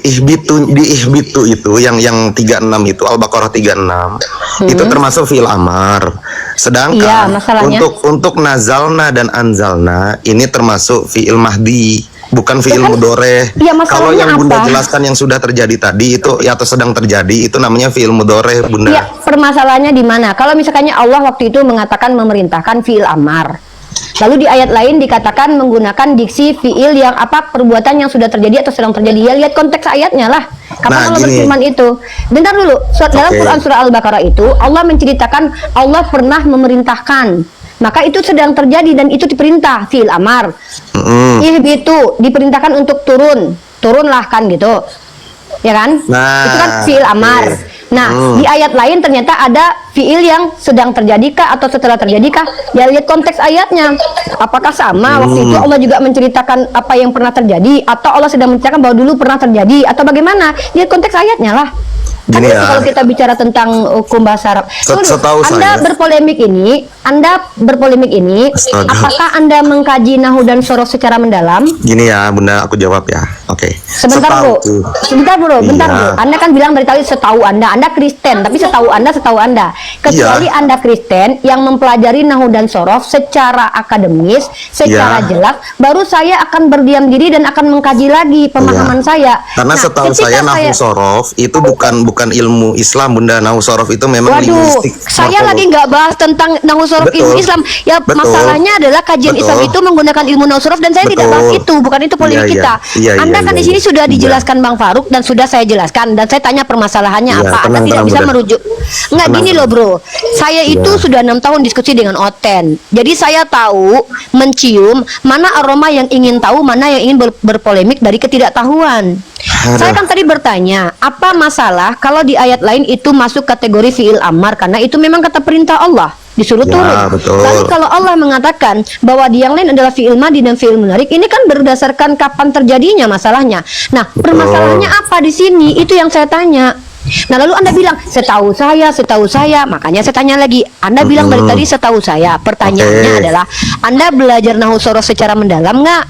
di ihbitu itu yang 36 itu Al-Baqarah 36 itu termasuk fiil amar. Sedangkan Iya, masalahnya. untuk nazalna dan anzalna ini termasuk fiil mahdi, bukan fiil kan? mudoreh. Iya, masalahnya Kalau yang Bunda apa? jelaskan yang sudah terjadi tadi itu ya, atau sedang terjadi itu namanya fiil mudoreh, Bunda. Iya, permasalahannya di mana? Kalau misalkannya Allah waktu itu mengatakan memerintahkan fiil amar. Lalu di ayat lain dikatakan menggunakan diksi fiil yang apa, perbuatan yang sudah terjadi atau sedang terjadi. Ya lihat konteks ayatnya lah. Kapan Nah, Allah gini. berfirman itu? Bentar dulu. Dalam Oke. Quran surah Al-Baqarah itu Allah menceritakan Allah pernah memerintahkan. Maka itu sedang terjadi dan itu diperintah fiil amar. Ihbitu diperintahkan untuk turun. Turunlah kan gitu. Ya kan? Nah, Itu kan fiil amar. oke. Nah, di ayat lain ternyata ada fiil yang sedang terjadikah atau setelah terjadikah? Ya lihat konteks ayatnya. Apakah sama waktu itu Allah juga menceritakan apa yang pernah terjadi, atau Allah sedang menceritakan bahwa dulu pernah terjadi, atau bagaimana? Lihat konteks ayatnya lah. Kan Gini itu ya. kalau kita bicara tentang hukum bahasa Arab. Tunggu dulu. Setahu Anda saya- berpolemik ini, Astaga. apakah Anda mengkaji nahu dan sorof secara mendalam? Gini ya, Bunda, aku jawab ya. Oke. Sebentar bro, bentar Iya. bro. Anda kan bilang dari tadi setahu Anda Kristen, tapi setahu Anda. Kecuali Iya. Anda Kristen yang mempelajari nahu dan sorof secara akademis, secara Iya. jelas, baru saya akan berdiam diri dan akan mengkaji lagi pemahaman Iya. saya. Karena Nah, setahu ketika saya nahu sorof itu bukan ilmu Islam, Bunda. Nahu sorof itu memang Waduh, linguistik. saya morfologi. lagi nggak bahas tentang nahu sorof Betul. ilmu Islam. Ya, Betul. masalahnya adalah kajian Betul. Islam itu menggunakan ilmu nahu sorof dan saya tidak Betul. bahas itu, bukan itu polemik Iya, iya. kita. Iya, Anda iya, kan iya, di sini iya. sudah Iya. dijelaskan Bang Faruk dan sudah saya jelaskan dan saya tanya permasalahannya Iya, apa. Anda tenang, tidak tenang, bisa Bunda. merujuk. Nggak Tenang, gini tenang. loh, Bro. Saya itu Iya. sudah 6 tahun diskusi dengan Oten. Jadi saya tahu mencium mana aroma yang ingin tahu, mana yang ingin berpolemik dari ketidaktahuan. Aduh. Saya kan tadi bertanya, apa masalah kalau di ayat lain itu masuk kategori fiil amar, karena itu memang kata perintah Allah disuruh Ya, turun. betul. Lalu kalau Allah mengatakan bahwa di yang lain adalah fiil madi dan fiil menarik, ini kan berdasarkan kapan terjadinya masalahnya. Nah, permasalahannya apa di sini? Itu yang saya tanya. Nah, lalu Anda bilang setahu saya, makanya saya tanya lagi. Anda bilang dari tadi setahu saya. Pertanyaannya Oke. adalah, Anda belajar nahu sorof secara mendalam nggak?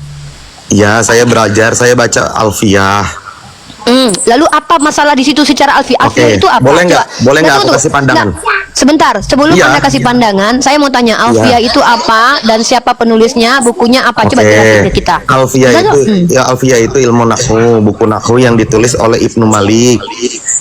Ya, saya belajar, saya baca Alfiyah. Lalu apa masalah di situ secara alfiah? Oke, Alfiah itu apa? boleh nggak? Coba. Boleh nggak aku tunggu. kasih pandangan? Nah, sebentar, sebelum Iya. Anda kasih pandangan, saya mau tanya alfiah Iya. itu apa dan siapa penulisnya, bukunya apa? Coba Oke. jelasin ke kita. Alfiyah Bisa itu nggak? ya, Alfiyah itu ilmu nahwu, buku nahwu yang ditulis oleh Ibnu Malik.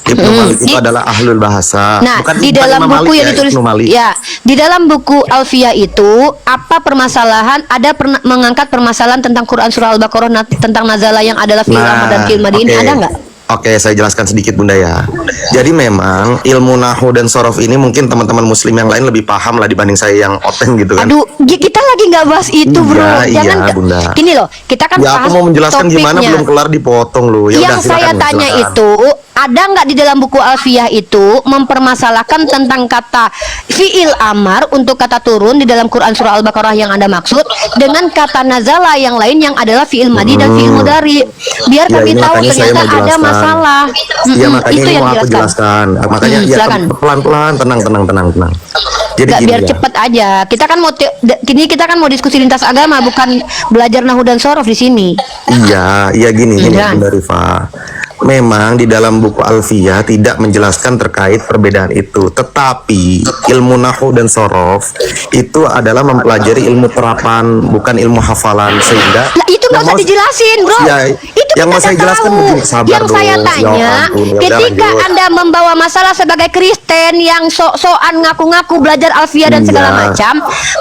Ibnu Malik itu adalah ahlul bahasa. Nah, Bukan di dalam Imam buku Malik yang ya, ditulis Ibnu Malik. ya, di dalam buku Alfiyah itu apa permasalahan? Ada mengangkat permasalahan tentang Quran surah Al-Baqarah tentang nazalah yang adalah fiil amar dan fiil madi ini, oke. ada nggak? Oke, saya jelaskan sedikit Bunda ya. Jadi memang ilmu nahwu dan sorof ini mungkin teman-teman muslim yang lain lebih paham lah dibanding saya yang oten gitu kan. Aduh, kita lagi nggak bahas itu, bro. Iya, Jangan iya, Bunda. gini loh, kita kan Ya, bahas aku mau menjelaskan gimana topiknya. belum kelar dipotong loh. Ya udah, Yang silakan, saya Bu, tanya silakan. itu, ada nggak di dalam buku Alfiyah itu mempermasalahkan tentang kata fiil amar untuk kata turun di dalam Quran surah Al-Baqarah yang Anda maksud dengan kata nazala yang lain yang adalah fiil madi dan fiil mudari. Biar Ya, kami ini tahu makanya saya ternyata mau ada jelaskan. masalah. Iya, makanya itu ini yang mau aku jelaskan. Makanya ya silakan. pelan-pelan, tenang. Jadi Nggak, gini biar ya. cepet aja. Kita kan mau kita kan mau diskusi lintas agama, bukan belajar nahu dan sorof di sini. Iya, gini Jangan. Bunda Rifa. memang di dalam buku Alfiyah tidak menjelaskan terkait perbedaan itu. Tetapi ilmu nahwu dan sorof itu adalah mempelajari ilmu terapan, bukan ilmu hafalan, sehingga Lah, itu nggak usah dijelasin, bro. Ya, Itu yang mau kita saya tahu. jelaskan begini, sabar Yang saya dong, tanya, ya ampun, ya udah ketika lanjut. Anda membawa masalah sebagai Kristen yang sok-sokan ngaku-ngaku belajar Alfiyah dan segala Iya. macam,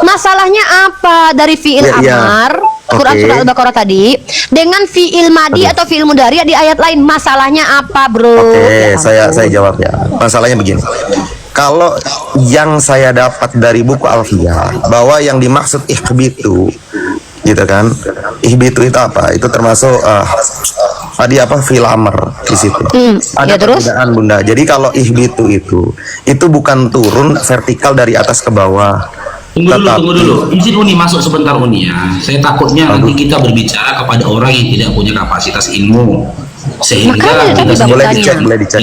masalahnya apa dari fiil Iya, iya. amar, Quran Oke. surah Al-Baqarah tadi, dengan fiil madi Aduh. atau fiil mudhari di ayat lain, masalahnya apa, bro? Oke, Ya saya ampun. jawab ya. Masalahnya begini. Kalau yang saya dapat dari buku Alfiyah bahwa yang dimaksud ihbitu gitu kan. Ihbitu itu apa? Itu termasuk tadi apa? Fil amr di situ. Ada ya terus? perbedaan, Bunda. Jadi kalau ihbitu itu bukan turun vertikal dari atas ke bawah. Tunggu dulu. Izin Uni masuk sebentar Uni ya. Saya takutnya nanti kita berbicara kepada orang yang tidak punya kapasitas ilmu. Sehingga Makanya tadi kita Bang boleh bertanya. dicek, boleh dicek.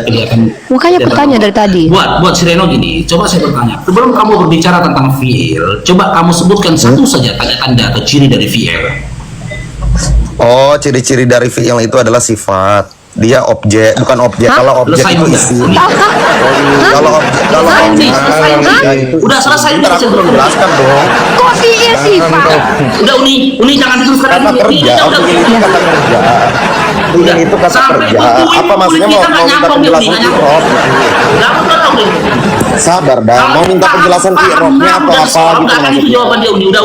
kelihatan. Makanya bertanya dari tadi. Buat Sireno gini, coba saya bertanya. Sebelum kamu berbicara tentang fiil, coba kamu sebutkan satu saja tanda-tanda atau ciri dari fiil. Oh, ciri-ciri dari fi'il itu adalah sifat. Dia objek, bukan objek. Hah? Kalau objek Selesai, itu Bunda. isim. Uni. Kalau Uni, selesai, Uni. itu Udah selesai, Uni. Bentar, aku belum jelaskan dong. Kok fiil sifat? Udah Uni jangan diteruskan Kata Uni. kerja, Udah. fi'il itu kata kerja. Fi'il itu kata Sampai kerja. buku ini, Apa buku maksudnya ini mau kita nggak minta nyambung, penjelasan Uni, nggak i'rab? Udah. Sabar dah, mau minta penjelasan i'rabnya atau apa gitu Itu maksudnya. jawaban dia Uni. Udah.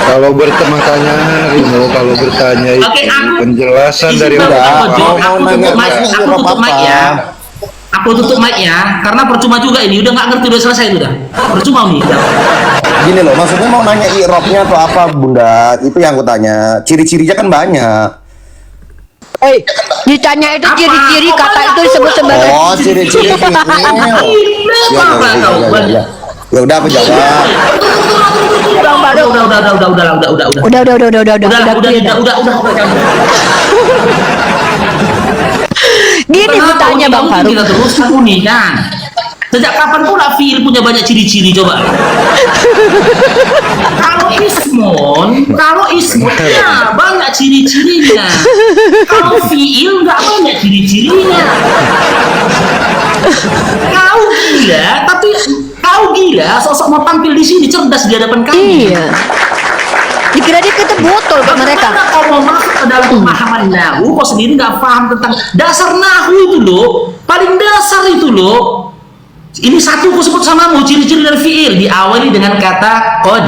Kalau bertanya Rino, kalau bertanya itu Oke, penjelasan dari Udah, Aku mau nanya tutup mic ya. Aku tutup mic ya, karena percuma juga ini. Udah nggak ngerti, udah selesai udah. Percuma Uni. Gini loh, maksudnya mau nanya i'rabnya atau apa, Bunda? Itu yang aku tanya. Ciri-cirinya kan banyak. Ditanya itu Apa? ciri-ciri Oh, kata itu disebut sebagai Oh, ciri-ciri fi'il. Ya. Ya udah aku jawab. Udah. Gini bertanya Bang Faruk. Kita teruskan Uni kan. Sejak kapan pula fiil punya banyak ciri-ciri coba? Kalau ismun ya banyak ciri-cirinya. Kalau fiil nggak banyak ciri-cirinya. Kau gila, sosok mau tampil di sini cerdas di hadapan kami. Iya. Dikira dia kita botol ke mereka. Bagaimana kau mau masuk ke dalam pemahaman nahu, kau sendiri nggak paham tentang dasar nahu itu loh, paling dasar itu loh. Ini satu aku sebut samamu, ciri-ciri dari fiil diawali dengan kata qad.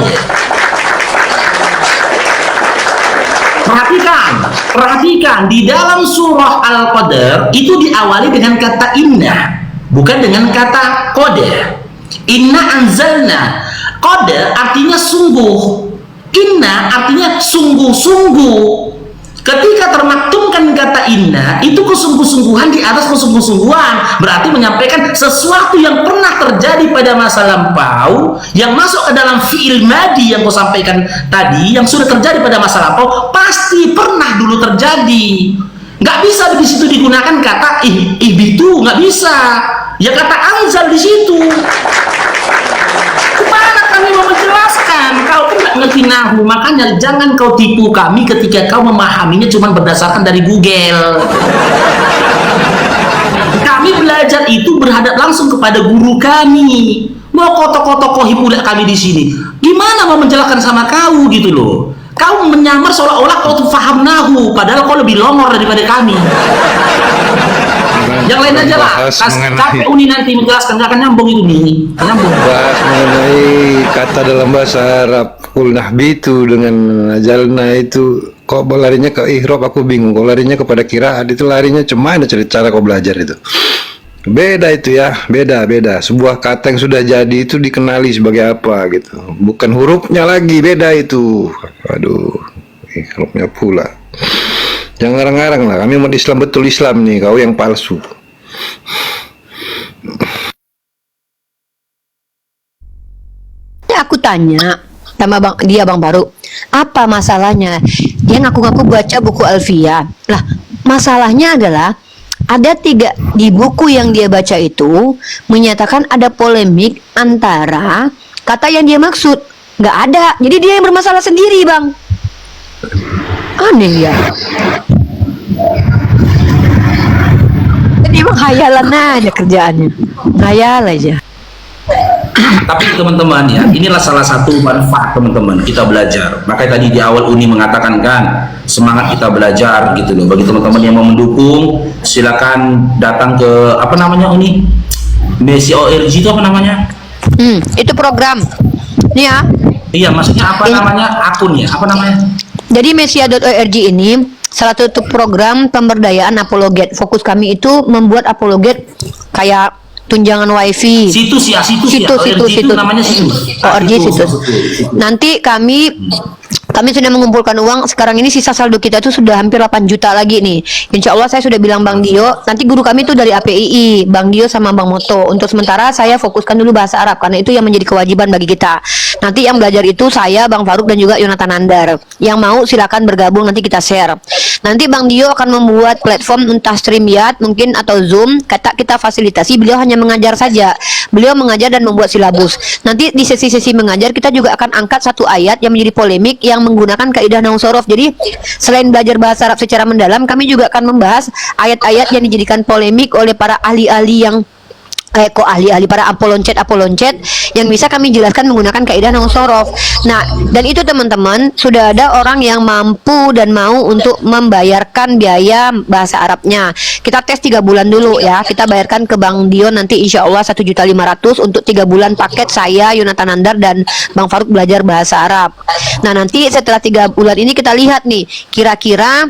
Perhatikan di dalam surah Al-Qadr itu diawali dengan kata inna, bukan dengan kata qad. Inna anzalna. Qad artinya sungguh. Inna artinya sungguh-sungguh. Ketika termaktumkan kata inna, itu kesungguh-sungguhan di atas kesungguh-sungguhan, berarti menyampaikan sesuatu yang pernah terjadi pada masa lampau, yang masuk ke dalam fi'il madi yang kau sampaikan tadi, yang sudah terjadi pada masa lampau, pasti pernah dulu terjadi. Nggak bisa di situ digunakan kata ihbitu, nggak bisa. Ya kata anzal di situ. Kemana kami mau menjelaskan? Kau kan nggak ngerti nahu, makanya jangan kau tipu kami ketika kau memahaminya cuma berdasarkan dari Google. Kami belajar itu berhadap langsung kepada guru kami. Mau kotok-kotokohi pula kami di sini. Gimana mau menjelaskan sama kau gitu loh? Kau menyamar seolah-olah kau tuh paham nahu, padahal kau lebih longor daripada kami. Yang lain aja lah. Capek Uni nanti menjelaskan, nggak akan nyambung itu nih. Nyambung. Bahas mengenai kata dalam bahasa Arab kul nahbitu dengan jalna itu, kok larinya ke ihrob aku bingung. Kok larinya kepada kiraat itu larinya cuma ada cara kau belajar itu. Beda itu ya, beda. Sebuah kata yang sudah jadi itu dikenali sebagai apa gitu. Bukan hurufnya lagi, beda itu. Aduh, hurufnya pula. Jangan ngarang-ngarang lah, kami umat Islam betul Islam nih, kau yang palsu. Aku tanya sama Bang Faruk, apa masalahnya? Dia ngaku-ngaku baca buku Alfiyah. Lah, masalahnya adalah ada 3 di buku yang dia baca itu menyatakan ada polemik antara kata yang dia maksud. Nggak ada. Jadi dia yang bermasalah sendiri, Bang. Aneh ya. Hayalan aja kerjaannya. Hayal aja. Tapi teman-teman ya, inilah salah satu manfaat teman-teman kita belajar. Makanya tadi di awal Uni mengatakan kan, semangat kita belajar gitu loh. Bagi teman-teman yang mau mendukung, silakan datang ke apa namanya Uni? Messi ORG itu apa namanya? Itu program. Nih ya. Iya, maksudnya apa namanya? Akunnya, apa namanya? Jadi Mesia.org ini salah satu program pemberdayaan apologet. Fokus kami itu membuat apologet kayak tunjangan wifi. Situs ya, situs ya. ORG itu namanya situs. ORG situs. Nanti kami sudah mengumpulkan uang. Sekarang ini sisa saldo kita itu sudah hampir 8 juta lagi nih. Insya Allah saya sudah bilang Bang Dio. Nanti guru kami itu dari APII, Bang Dio sama Bang Moto. Untuk sementara saya fokuskan dulu bahasa Arab karena itu yang menjadi kewajiban bagi kita. Nanti yang belajar itu saya, Bang Faruk dan juga Yonatan Andar. Yang mau silakan bergabung, nanti kita share. Nanti Bang Dio akan membuat platform entah StreamYard mungkin atau Zoom. Kita fasilitasi, beliau hanya mengajar saja. Beliau mengajar dan membuat silabus. Nanti di sesi-sesi mengajar kita juga akan angkat satu ayat yang menjadi polemik yang menggunakan kaidah nahu sorof. Jadi selain belajar bahasa Arab secara mendalam, kami juga akan membahas ayat-ayat yang dijadikan polemik oleh para ahli-ahli yang para apoloncet yang bisa kami jelaskan menggunakan kaidah nahu sorof. Nah, dan itu teman-teman sudah ada orang yang mampu dan mau untuk membayarkan biaya bahasa Arabnya. Kita tes 3 bulan dulu ya. Kita bayarkan ke Bang Dion nanti insya Allah 1.500.000 untuk 3 bulan paket saya, Yonatan Andar dan Bang Faruk belajar bahasa Arab. Nah, nanti setelah 3 bulan ini kita lihat nih, kira-kira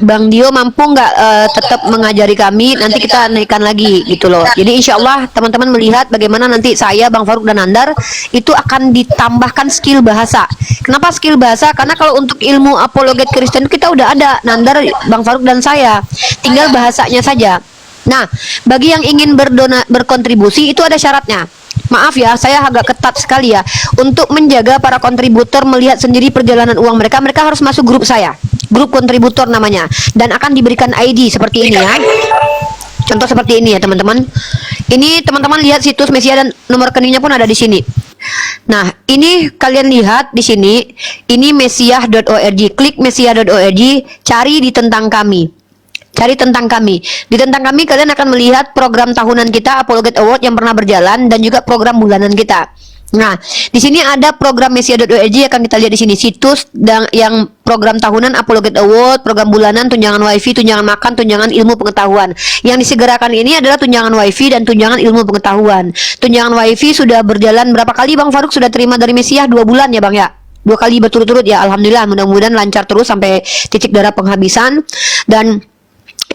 Bang Dio mampu nggak tetap mengajari kami. Nanti kita naikkan lagi gitu loh. Jadi insya Allah teman-teman melihat bagaimana nanti saya, Bang Faruk dan Andar itu akan ditambahkan skill bahasa. Kenapa skill bahasa? Karena kalau untuk ilmu apologet Kristen kita udah ada, Nandar, Bang Faruk dan saya. Tinggal bahasanya saja. Nah, bagi yang ingin berkontribusi itu ada syaratnya. Maaf ya, saya agak ketat sekali ya. Untuk menjaga para kontributor melihat sendiri perjalanan uang mereka, mereka harus masuk grup saya. Grup kontributor namanya. Dan akan diberikan ID seperti ini ya. Contoh seperti ini ya teman-teman. Ini teman-teman lihat situs Mesia dan nomor rekeningnya pun ada di sini. Nah, ini kalian lihat di sini. Ini mesia.org. Klik mesia.org, cari di tentang kami. Cari tentang kami. Di tentang kami kalian akan melihat program tahunan kita Apologet Award yang pernah berjalan dan juga program bulanan kita. Nah, di sini ada program mesia.org akan kita lihat di sini situs yang program tahunan Apologet Award, program bulanan tunjangan wifi, tunjangan makan, tunjangan ilmu pengetahuan. Yang disegerakan ini adalah tunjangan wifi dan tunjangan ilmu pengetahuan. Tunjangan wifi sudah berjalan berapa kali Bang Faruk sudah terima dari Mesia? 2 bulan ya Bang ya? 2 kali berturut-turut ya, alhamdulillah, mudah-mudahan lancar terus sampai titik darah penghabisan. Dan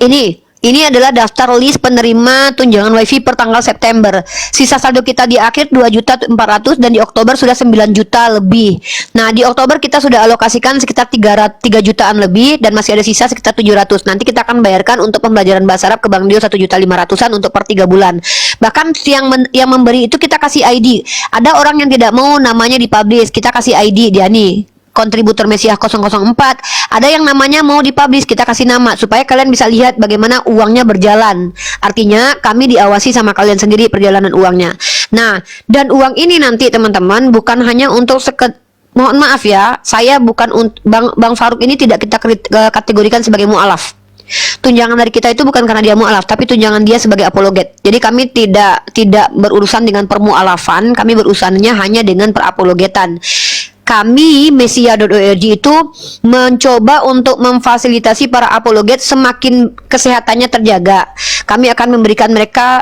ini adalah daftar list penerima tunjangan wifi per tanggal September. Sisa saldo kita di akhir 2.400.000 dan di Oktober sudah 9 juta lebih. Nah, di Oktober kita sudah alokasikan sekitar 3 jutaan lebih dan masih ada sisa sekitar 700. Nanti kita akan bayarkan untuk pembelajaran bahasa Arab ke Bang Dio 1.500.000 untuk per 3 bulan. Bahkan yang memberi itu kita kasih ID. Ada orang yang tidak mau namanya dipublish, kita kasih ID dia nih. Kontributor Mesiah 004, ada yang namanya mau dipublish, kita kasih nama supaya kalian bisa lihat bagaimana uangnya berjalan. Artinya kami diawasi sama kalian sendiri perjalanan uangnya. Nah, dan uang ini nanti teman-teman bukan hanya untuk mohon maaf ya, saya bukan Bang Faruk ini tidak kita kategorikan sebagai mu'alaf. Tunjangan dari kita itu bukan karena dia mu'alaf, tapi tunjangan dia sebagai apologet. Jadi kami tidak berurusan dengan permu'alafan, kami berurusannya hanya dengan perapologetan. Kami Mesia.org itu mencoba untuk memfasilitasi para apologet semakin kesehatannya terjaga. Kami akan memberikan mereka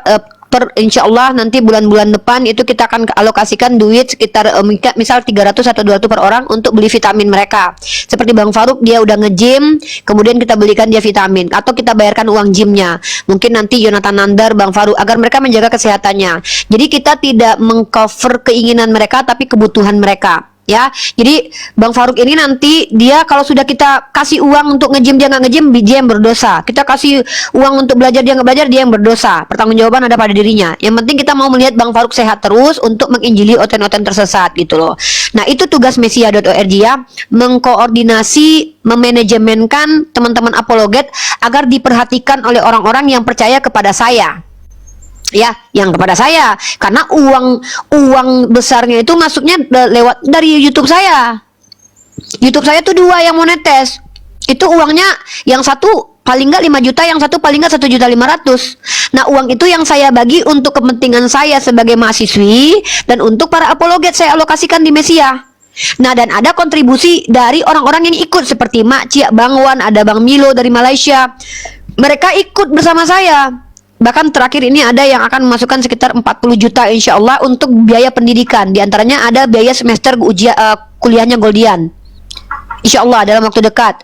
insya Allah nanti bulan-bulan depan itu kita akan alokasikan duit sekitar misal 300 atau 200 per orang untuk beli vitamin mereka. Seperti Bang Faruk, dia udah nge-gym, kemudian kita belikan dia vitamin atau kita bayarkan uang gymnya. Mungkin nanti Yonatan Nandar, Bang Faruk, agar mereka menjaga kesehatannya. Jadi kita tidak mengcover keinginan mereka tapi kebutuhan mereka. Ya, jadi Bang Faruk ini nanti dia kalau sudah kita kasih uang untuk nge-gym dia nggak nge-gym, dia yang berdosa. Kita kasih uang untuk belajar dia nggak belajar, dia yang berdosa. Pertanggungjawaban ada pada dirinya. Yang penting kita mau melihat Bang Faruk sehat terus untuk menginjili oten-oten tersesat gitu loh. Nah, itu tugas mesia.org ya, mengkoordinasi, memanajemenkan teman-teman apologet agar diperhatikan oleh orang-orang yang percaya kepada saya. Ya, yang kepada saya, karena uang besarnya itu masuknya lewat dari YouTube saya. YouTube saya tuh 2 yang monetes. Itu uangnya yang satu paling nggak 5 juta, yang satu paling nggak 1.500.000. Nah, uang itu yang saya bagi untuk kepentingan saya sebagai mahasiswi dan untuk para apologet saya alokasikan di Mesia. Nah, dan ada kontribusi dari orang-orang yang ikut seperti Mak Cia, Bang Wan, ada Bang Milo dari Malaysia. Mereka ikut bersama saya. Bahkan terakhir ini ada yang akan memasukkan sekitar 40 juta insya Allah untuk biaya pendidikan. Di antaranya ada biaya semester kuliahnya Goldian. Insya Allah dalam waktu dekat.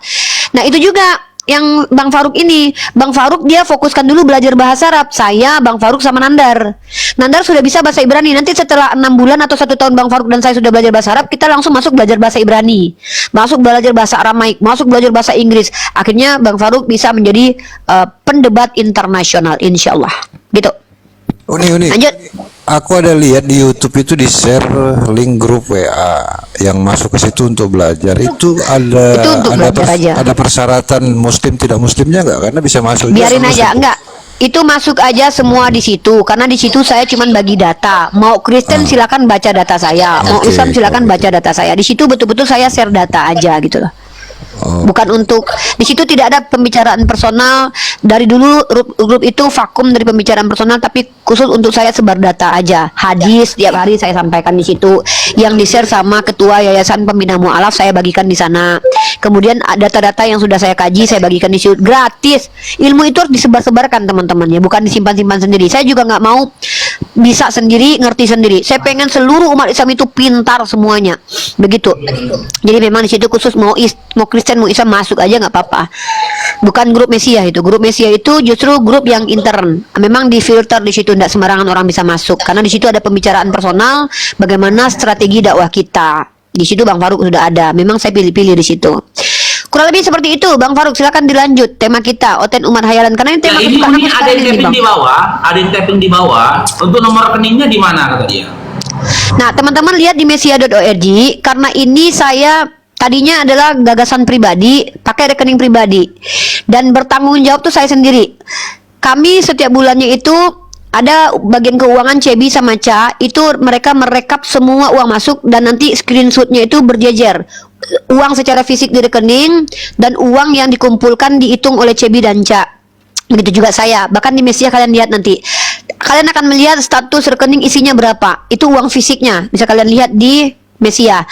Nah, itu juga yang Bang Faruk ini. Bang Faruk dia fokuskan dulu belajar bahasa Arab. Saya, Bang Faruk sama Nandar. Nandar sudah bisa bahasa Ibrani. Nanti setelah 6 bulan atau 1 tahun Bang Faruk dan saya sudah belajar bahasa Arab, kita langsung masuk belajar bahasa Ibrani, masuk belajar bahasa Aramaik, masuk belajar bahasa Inggris. Akhirnya Bang Faruk bisa menjadi pendebat internasional insya Allah. Gitu. Uni. Lanjut. Aku ada lihat di YouTube itu di share link grup WA yang masuk ke situ untuk belajar. Itu Itu untuk belajar aja. ada persyaratan muslim tidak muslimnya nggak? Karena bisa masuk. Biarin juga aja, muslim. enggak. Itu masuk aja semua di situ karena di situ saya cuman bagi data. Mau Kristen silakan baca data saya, mau Oke, Islam silakan oke. baca data saya. Di situ betul-betul saya share data aja gitu loh. Oh. Bukan untuk di situ tidak ada pembicaraan personal. Dari dulu grup itu vakum dari pembicaraan personal, tapi khusus untuk saya sebar data aja. Hadis tiap hari saya sampaikan di situ. Yang di-share sama ketua Yayasan Pembina Mu'alaf saya bagikan di sana. Kemudian data-data yang sudah saya kaji saya bagikan di situ gratis. Ilmu itu harus disebar-sebarkan teman-teman ya, bukan disimpan-simpan sendiri. Saya juga nggak mau bisa sendiri, ngerti sendiri. Saya pengen seluruh umat Islam itu pintar semuanya. Begitu. Jadi memang di situ khusus mau Kristen mau Islam masuk aja nggak apa-apa. Bukan grup Mesia itu. Grup Mesia itu justru grup yang intern. Memang difilter di situ, tidak sembarangan orang bisa masuk. Karena di situ ada pembicaraan personal, bagaimana strategi dakwah kita. Di situ Bang Faruk sudah ada. Memang saya pilih-pilih di situ. Kurang lebih seperti itu, Bang Faruk. Silakan dilanjut tema kita, Oten Umat Hayalan. Karena ini tema Ini kesukaan aku ada sekarang yang ini, tapping Bang. di bawah, ada yang tapping di bawah. Untuk nomor rekeningnya di mana kata dia? Nah, teman-teman lihat di mesia.org, karena ini saya tadinya adalah gagasan pribadi, pakai rekening pribadi. Dan bertanggung jawab tuh saya sendiri. Kami setiap bulannya itu ada bagian keuangan Cebi sama Ca, itu mereka merekap semua uang masuk dan nanti screenshotnya itu berjejer. Uang secara fisik di rekening dan uang yang dikumpulkan dihitung oleh Cebi dan Ca. Begitu juga saya. Bahkan di Mesia kalian lihat nanti. Kalian akan melihat status rekening isinya berapa. Itu uang fisiknya. Bisa kalian lihat di Mesia.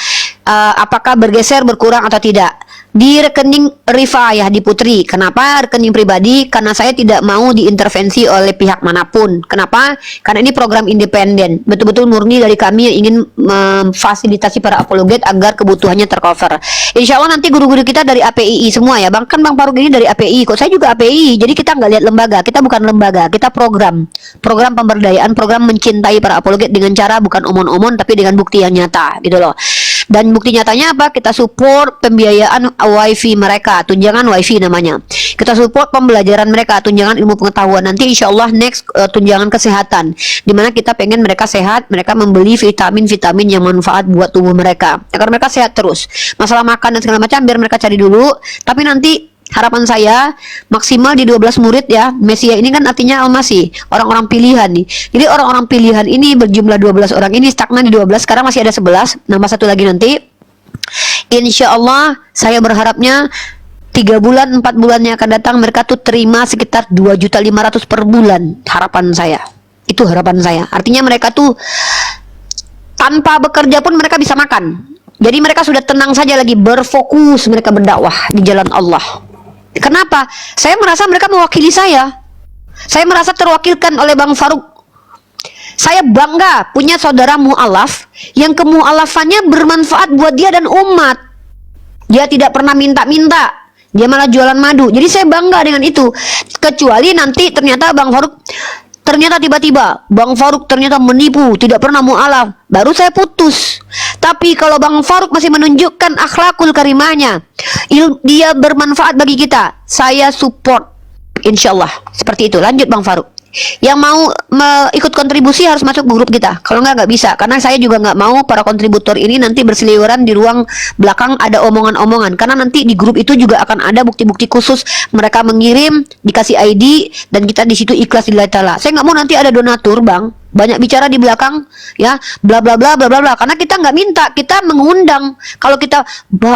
Apakah bergeser, berkurang atau tidak. Di rekening Rifayah di Putri. Kenapa rekening pribadi? Karena saya tidak mau diintervensi oleh pihak manapun. Kenapa? Karena ini program independen. Betul-betul murni dari kami yang ingin memfasilitasi para apologet agar kebutuhannya tercover. Insya Allah nanti guru-guru kita dari APII semua ya. Bahkan Bang Faruk ini dari APII. Kok saya juga APII. Jadi kita nggak lihat lembaga. Kita bukan lembaga. Kita program. Program pemberdayaan. Program mencintai para apologet dengan cara bukan omon-omon tapi dengan bukti yang nyata. Gitu loh. Dan bukti nyatanya apa? Kita support pembiayaan wifi mereka, tunjangan wifi namanya. Kita support pembelajaran mereka, tunjangan ilmu pengetahuan. Nanti insya Allah next tunjangan kesehatan, dimana kita pengen mereka sehat, mereka membeli vitamin-vitamin yang manfaat buat tubuh mereka, agar mereka sehat terus. Masalah makan dan segala macam biar mereka cari dulu. Tapi nanti harapan saya maksimal di 12 murid ya. Mesia ini kan artinya Al-Masih, orang-orang pilihan nih. Jadi orang-orang pilihan ini berjumlah 12 orang ini stagnan di 12, sekarang masih ada 11, nambah satu lagi nanti. Insya Allah saya berharapnya 3 bulan 4 bulan yang akan datang mereka tuh terima sekitar 2.500.000 per bulan. Harapan saya. Itu harapan saya. Artinya mereka tuh tanpa bekerja pun mereka bisa makan. Jadi mereka sudah tenang saja lagi, berfokus mereka berdakwah di jalan Allah. Kenapa? Saya merasa mereka mewakili saya. Saya merasa terwakilkan oleh Bang Faruk. Saya bangga punya saudara mu'alaf yang kemu'alafannya bermanfaat buat dia dan umat. Dia tidak pernah minta-minta. Dia malah jualan madu. Jadi saya bangga dengan itu. Kecuali nanti ternyata Bang Faruk, ternyata tiba-tiba Bang Faruk ternyata menipu, tidak pernah mu'alaf, baru saya putus. Tapi kalau Bang Faruk masih menunjukkan akhlakul karimahnya, dia bermanfaat bagi kita, saya support. Insya Allah seperti itu. Lanjut Bang Faruk. Yang mau ikut kontribusi harus masuk ke grup kita. Kalau nggak bisa. Karena saya juga nggak mau para kontributor ini nanti berseliweran di ruang belakang ada omongan-omongan. Karena nanti di grup itu juga akan ada bukti-bukti khusus. Mereka mengirim, dikasih ID, dan kita di situ ikhlas lillahi ta'ala. Saya nggak mau nanti ada donatur, Bang. Banyak bicara di belakang, ya, bla bla bla bla bla bla. Karena kita nggak minta, kita mengundang. Kalau kita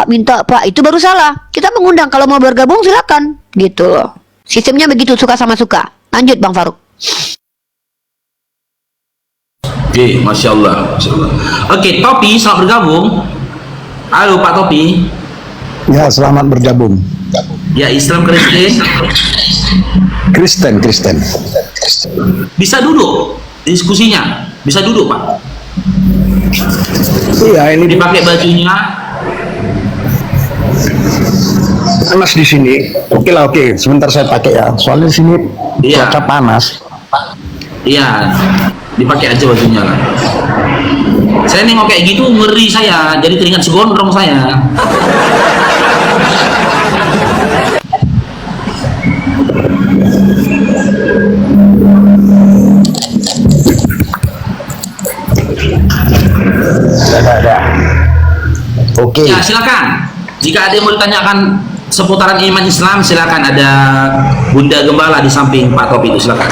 minta Pak, itu baru salah. Kita mengundang. Kalau mau bergabung silakan, gitu loh. Sistemnya begitu, suka sama suka. Lanjut Bang Faruk. Oke, Masya Allah. Masya Allah. Oke, Topi, selamat bergabung. Halo Pak Topi. Ya, selamat bergabung. Ya, Islam Kristen. Kristen. Bisa duduk diskusinya. Bisa duduk Pak. Iya, ini Dipakai bajunya. panas di sini. Oke lah, oke. Sebentar saya pakai ya. Soalnya di sini Iya. cuaca panas. Iya, dipakai aja bajunya lah. Saya nengok kayak gitu ngeri saya, jadi teringat si gondrong saya. Ada. Oke. Ya silakan. Jika ada yang mau ditanyakan seputaran iman Islam, silakan. Ada Bunda Gembala di samping Pak Topi itu, silakan.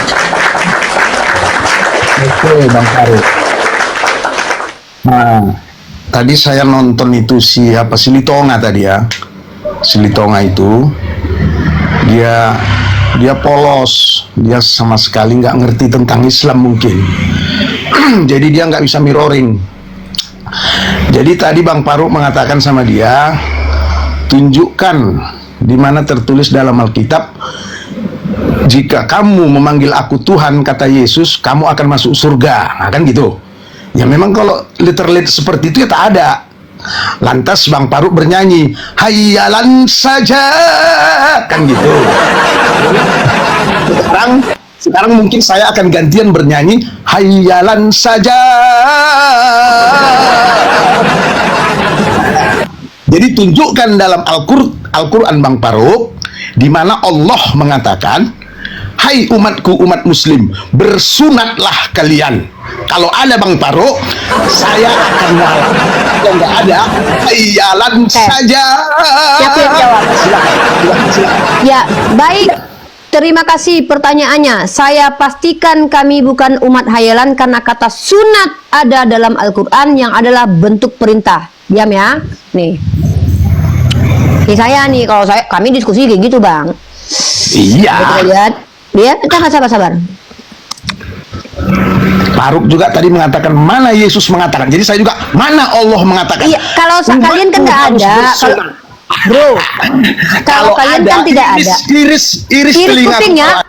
Oke, Bang Faruk. Nah, tadi saya nonton itu si Litonga tadi ya. Si Litonga itu dia polos, dia sama sekali nggak ngerti tentang Islam mungkin. Jadi dia nggak bisa mirroring. Jadi tadi Bang Faruk mengatakan sama dia, tunjukkan di mana tertulis dalam Alkitab, jika kamu memanggil aku Tuhan, kata Yesus, kamu akan masuk surga. Nah kan gitu. Ya memang kalau literal seperti itu ya tak ada. Lantas Bang Faruk bernyanyi, hayyalan saja, kan gitu. Sekarang mungkin saya akan gantian bernyanyi, hayyalan saja. Jadi tunjukkan dalam Al-Quran Bang Faruk, di mana Allah mengatakan, hai umatku, umat muslim, bersunatlah kalian. Kalau ada Bang Faruk, saya akan ngalah. Kalau nggak ada, hayyalan saja. Siapa yang jawab? Silakan. Ya, baik. Terima kasih pertanyaannya. Saya pastikan kami bukan umat hayalan karena kata sunat ada dalam Al-Quran yang adalah bentuk perintah. Diam ya. Nih. Ini saya nih, kalau kami diskusi kayak gitu Bang. Iya. Kita lihat. Dia, kita nggak sabar-sabar. Faruk juga tadi mengatakan mana Yesus mengatakan. Jadi saya juga mana Allah mengatakan. Iya, kalau kalian kan nggak ada. Bro, kalau kalian kan tidak ada. Iris telinga kupingnya,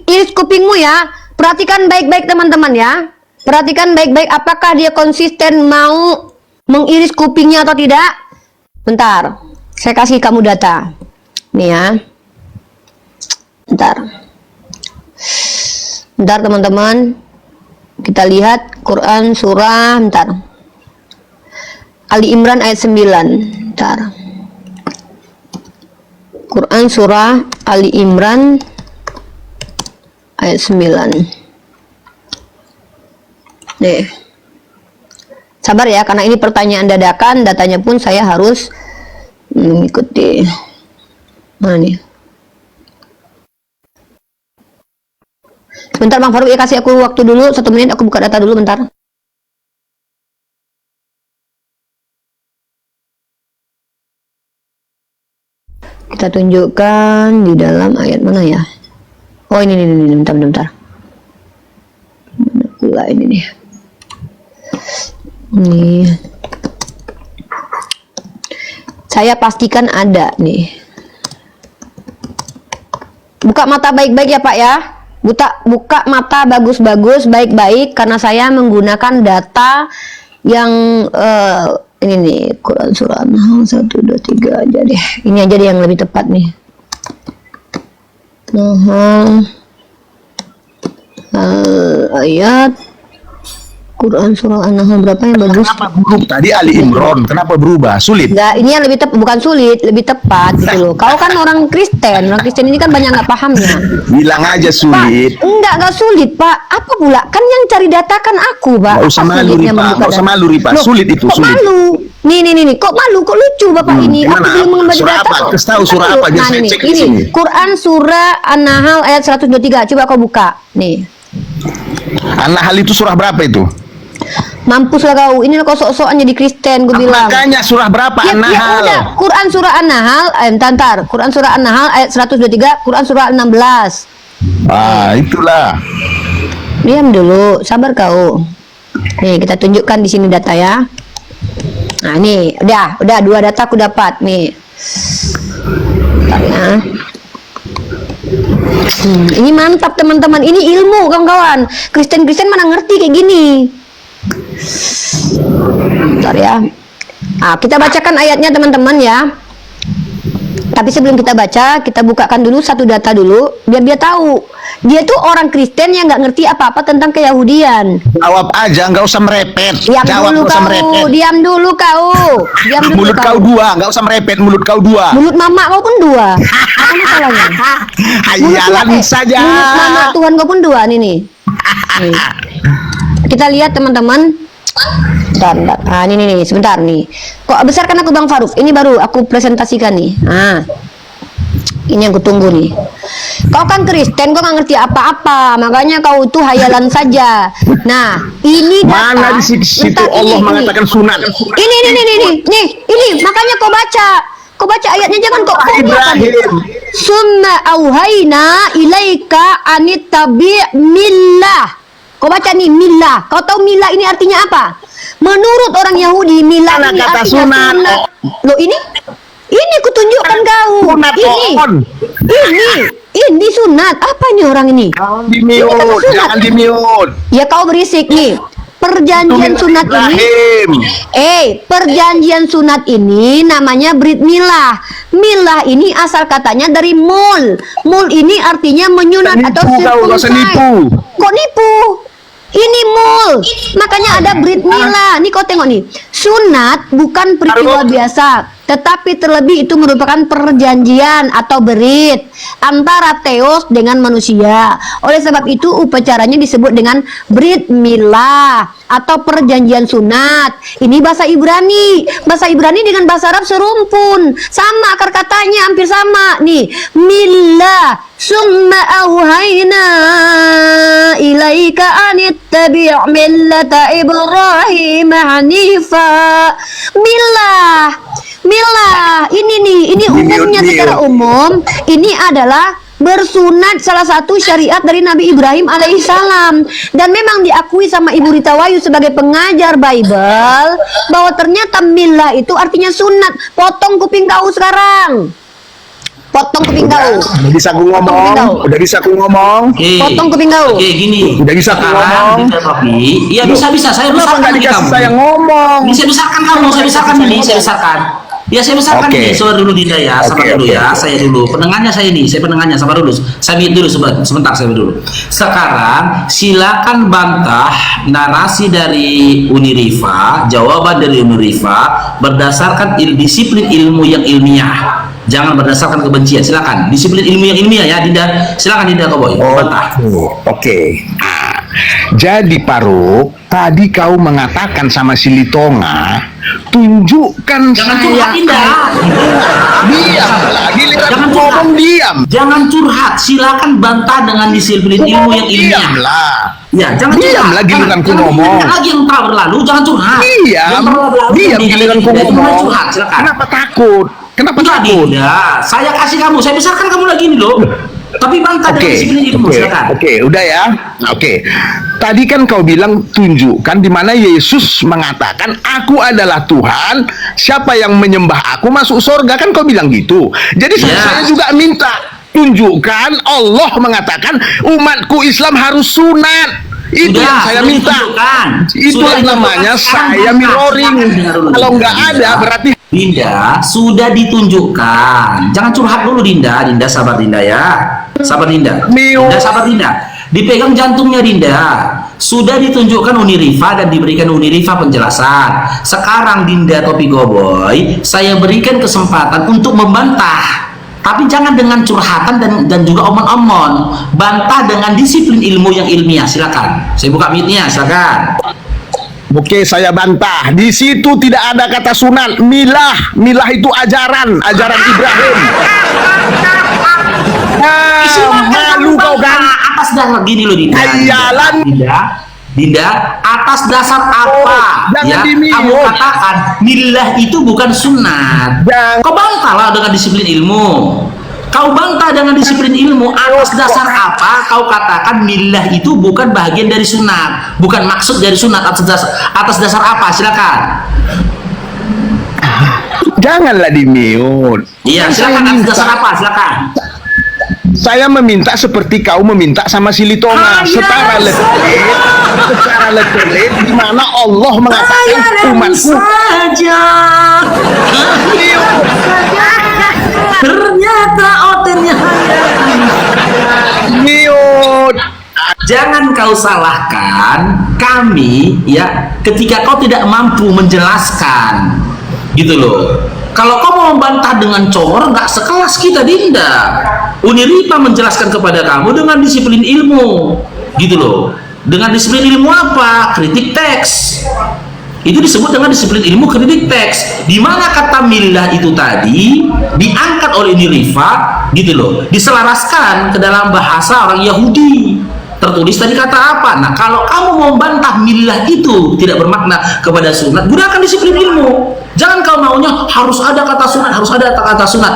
iris kupingmu ya. Perhatikan baik-baik teman-teman ya. Perhatikan baik-baik apakah dia konsisten mau mengiris kupingnya atau tidak. Bentar, saya kasih kamu data. Nih ya. Bentar teman-teman. Kita lihat Quran surah, bentar. Ali Imran ayat 9. Bentar. Quran surah Ali Imran ayat 9. Nih. Sabar ya, karena ini pertanyaan dadakan, datanya pun saya harus mengikuti. Mana nih? Sebentar Bang Faruk ya, kasih aku waktu dulu 1 menit, aku buka data dulu bentar. Kita tunjukkan di dalam ayat mana ya? Oh ini bentar. Mana pula ini nih? Nih. Saya pastikan ada nih. Buka mata baik-baik ya Pak ya. Buka mata bagus-bagus, baik-baik, karena saya menggunakan data yang ini nih, Quran surah An-Nahl 1, 2, 3 aja deh. Ini aja deh yang lebih tepat nih. Ayat Quran surah An-Nahl berapa yang bagus? Kenapa buruk tadi Ali Imran? Kenapa berubah? Sulit. Enggak, ini yang lebih tepat, bukan sulit, lebih tepat gitu loh. Kau kan orang Kristen ini kan banyak nggak pahamnya. Bilang aja sulit. Pak, enggak sulit Pak. Apa pula? Kan yang cari data kan aku Pak. Nggak usah Apa malu sulitnya Ripa, membuka nggak usah data? malu Ripa. Loh, Sulit itu, kok sulit. malu? Nih, kok malu? Kok lucu Bapak ini? Aku gimana? belum membaca Surah data apa? kok. Kasih tahu surah apa, biar Nah, saya ini, cek di sini. Quran surah An-Nahl ayat 123. Coba kau buka. Nih. An-Nahl itu surah berapa itu? Mampus lah kau. Ini kau sok-sokan jadi Kristen, gue bilang. Makanya surah berapa? Ya, An-Nahl. ya udah, Quran surah An-Nahl, tantar. Quran surah An-Nahl ayat 123, Quran surah 16. Itulah. Diam dulu, sabar kau. Nih, kita tunjukkan di sini data ya. Nah, nih, udah 2 data aku dapat nih. Bentar ya. Ini mantap teman-teman, ini ilmu kawan-kawan. Kristen-Kristen mana ngerti kayak gini. Bentar ya. Nah, kita bacakan ayatnya teman-teman ya. Tapi sebelum kita baca, kita bukakan dulu satu data dulu, biar dia tahu. Dia tuh orang Kristen yang nggak ngerti apa-apa tentang keyahudian. Jawab aja, nggak usah merepet. Diam Jawab, dulu nggak usah kau, merepet. diam dulu kau. Diam dulu Mulut kau 2, nggak usah merepet. Mulut kau 2. Mulut mama kau pun 2. Apa masalahnya? Hayalan Tuhan- saja. Mulut mama Tuhan kau pun 2 nih. Nih. Kita lihat teman-teman. Bentar. Ah, ini sebentar nih. Kok besarkan aku Bang Faruk. Ini baru aku presentasikan nih. Ini yang kutunggu nih. Kau kan Kristen, kau nggak ngerti apa-apa, makanya kau tuh hayalan saja. Nah, ini data. Mana di situ Bentar, Allah ini. mengatakan sunat? Ini, makanya kau baca. Kau baca ayatnya, jangan kau Ibrahim. Summa auhayna ilaika anittabi' millah. Kau baca nih, milah. Kau tahu milah ini artinya apa? Menurut orang Yahudi, milah Mana ini kata artinya sunat? Loh, ini kutunjukkan kau. Sunat Ini sunat. Apa nih orang ini? Di mute, jangan di mute. Ya kau berisik nih. Perjanjian sunat ini. Ibrahim. Perjanjian sunat ini namanya Brit Milah. Milah ini asal katanya dari mul. Mul ini artinya menyunat Nipu atau kau, nggak usah circumcise. nipu. Kok nipu? Ini mul. Makanya ada Brit Milah. Nih kau tengok nih. Sunat bukan peristiwa biasa, tetapi terlebih itu merupakan perjanjian atau berit antara Theos dengan manusia. Oleh sebab itu upacaranya disebut dengan Brit Milah atau perjanjian sunat. Ini bahasa Ibrani. Bahasa Ibrani dengan bahasa Arab serumpun. Sama akar katanya, hampir sama. Nih, milah. Summa auhayna ilaika anittabi' millata Ibrahim hanifa. Milah. Ini umumnya secara umum. Ini adalah bersunat salah satu syariat dari Nabi Ibrahim alaihissalam, dan memang diakui sama Ibu Rita Wayu sebagai pengajar Bible bahwa ternyata milah itu artinya sunat. Potong kuping kau sekarang. Potong kuping kau. Udah bisa aku ngomong. Udah bisa aku ngomong. Potong kuping kau. Oke, gini. Udah bisa aku Sekarang ngomong. kita tapi, iya bisa. Saya Kenapa besarkan nggak di dikasih kamu. saya ngomong? Ini saya besarkan kamu, saya besarkan ini, saya besarkan. Ya saya besarkan Oke. ini, sabar dulu Dinda ya, sabar dulu ya, saya dulu. Pendengarnya saya ini, saya pendengarnya, sabar dulu. Saya mute dulu sebentar, saya dulu. Sekarang silakan bantah narasi dari Unirifa, jawaban dari Unirifa berdasarkan disiplin ilmu yang ilmiah. Jangan berdasarkan kebencian, silakan. Disiplin ilmu yang ilmiah ya, Dinda. Silakan Dinda Koboy, bantah. Oke. Jadi Faruk, tadi kau mengatakan sama si Litonga, tunjukkan Jangan saya. curhat Dinda. Diam lagi, Jangan ngomong curhat. diam. Jangan curhat, silakan bantah dengan disiplin ilmu yang ilmiah. Diamlah. Ya, jangan Diam curhat. lagi, giliranku Jangan ngomong. diingatkan lagi yang telah berlalu, jangan curhat. Diam, Yang telah berlalu, diam jangan giliranku diingat. Jangan ngomong. curhat, silakan. Kenapa takut? Kenapa Enggak, takut? Dinda. Saya kasih kamu, saya besarkan kamu lagi nih loh. Tapi bantah dengan disiplin ilmu, silakan. Oke, udah ya. Oke. Tadi kan kau bilang tunjukkan di mana Yesus mengatakan aku adalah Tuhan, siapa yang menyembah aku masuk surga, kan kau bilang gitu. Jadi Ya. saya juga minta tunjukkan Allah mengatakan umatku Islam harus sunat. Itu yang saya sudah minta. ditunjukkan. Itulah Sudah namanya ditunjukkan. Sekarang saya bantah. mirroring. Silakan dengar dulu. Kalau nggak ada Dinda. berarti Dinda sudah ditunjukkan. Jangan curhat dulu Dinda. Dinda sabar Dinda ya. Sabar Dinda. Mio. Dinda sabar Dinda. Dipegang jantungnya Dinda. Sudah ditunjukkan Unirifa dan diberikan Unirifa penjelasan. Sekarang Dinda Topi Goboy, saya berikan kesempatan untuk membantah. Tapi jangan dengan curhatan dan juga omon-omon. Bantah dengan disiplin ilmu yang ilmiah. Silakan. Saya buka mic-nya, silakan. Oke, saya bantah. Di situ tidak ada kata sunat. Milah itu ajaran Ibrahim. Silakan Malu kamu kau kan? bantah. Atas dah gini loh Dinda. Hayalan. Dinda. Dinda, atas dasar apa jangan ya di-mute. kamu katakan millah itu bukan sunat? Kau bantahlah dengan disiplin ilmu. Kau bantah dengan disiplin ilmu. Atas dasar apa kau katakan millah itu bukan bagian dari sunat, bukan maksud dari sunat? Atas dasar apa? Silakan. Janganlah di-mute. Iya, silakan. Atas dasar apa? Silakan. Saya meminta seperti kau meminta sama si Litonga, secara letterlet, di mana Allah mengatakan umatku saja. Ternyata otennya mute. Jangan kau salahkan kami ya ketika kau tidak mampu menjelaskan, gitu loh. Kalau kau mau membantah dengan congor, nggak sekelas kita, Dinda. Uniripa menjelaskan kepada kamu dengan disiplin ilmu, gitu loh. Dengan disiplin ilmu apa? Kritik teks. Itu disebut dengan disiplin ilmu kritik teks, di mana kata millah itu tadi diangkat oleh Uniripa, gitu loh, diselaraskan ke dalam bahasa orang Yahudi. Tertulis tadi kata apa? Nah, kalau kamu mau membantah millah itu tidak bermakna kepada sunat, gunakan disiplin ilmu. Jangan kau maunya harus ada kata sunat, harus ada kata sunat.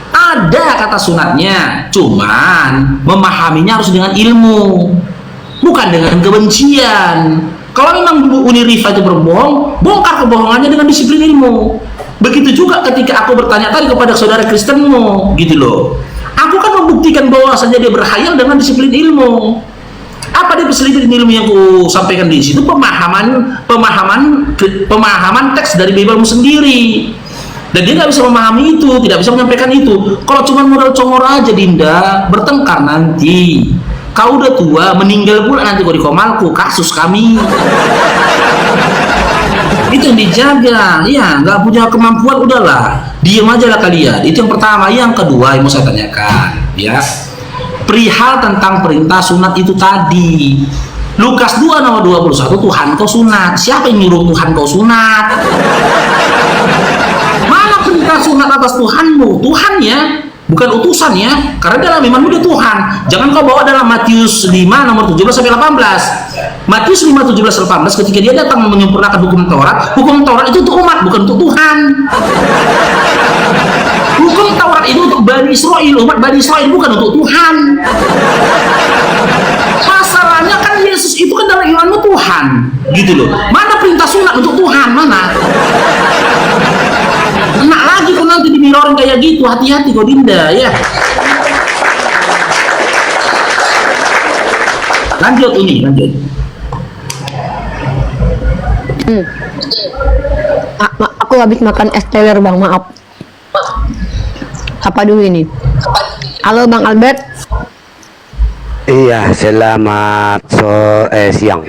Ada kata sunatnya, cuman memahaminya harus dengan ilmu, bukan dengan kebencian. Kalau memang Unirifa itu berbohong, bongkar kebohongannya dengan disiplin ilmu. Begitu juga ketika aku bertanya tadi kepada saudara Kristenmu, gitu loh. Aku kan membuktikan bahwasanya dia berhayal dengan disiplin ilmu. Apa dia disiplin ilmu yang aku sampaikan di situ? Pemahaman teks dari Bibelmu sendiri. Dan dia nggak bisa memahami itu, tidak bisa menyampaikan itu. Kalau cuma modal congor aja, Dinda, bertengkar nanti. Kau udah tua, meninggal pula nanti kau di komalku, kasus kami. Itu yang dijaga, ya nggak punya kemampuan udahlah, diem aja lah kalian. Itu yang pertama. Yang kedua yang mau saya tanyakan, ya, perihal tentang perintah sunat itu tadi. Lukas 2 nomor 21, Tuhan kau sunat. Siapa yang nyuruh Tuhan kau sunat? Mana perintah sunat atas Tuhanmu? Tuhan ya, bukan utusan ya, karena dalam imanmu dia Tuhan. Jangan kau bawa dalam Matius 5 nomor 17 sampai 18. Matius 5 17 18, ketika dia datang menyempurnakan hukum Taurat itu untuk umat, bukan untuk Tuhan. Hukum Taurat itu untuk Bani Israel, umat Bani Israel, bukan untuk Tuhan. Masalahnya kan Yesus itu kan dalam imanmu Tuhan, gitu loh. Mana perintah sunat untuk Tuhan, mana? Enak lagi kau nanti dimirorin kayak gitu, hati-hati kau, Dinda, ya. Lanjut. Aku habis makan es teler, Bang, maaf. Apa dulu ini? Halo Bang Albert. Iya, selamat siang.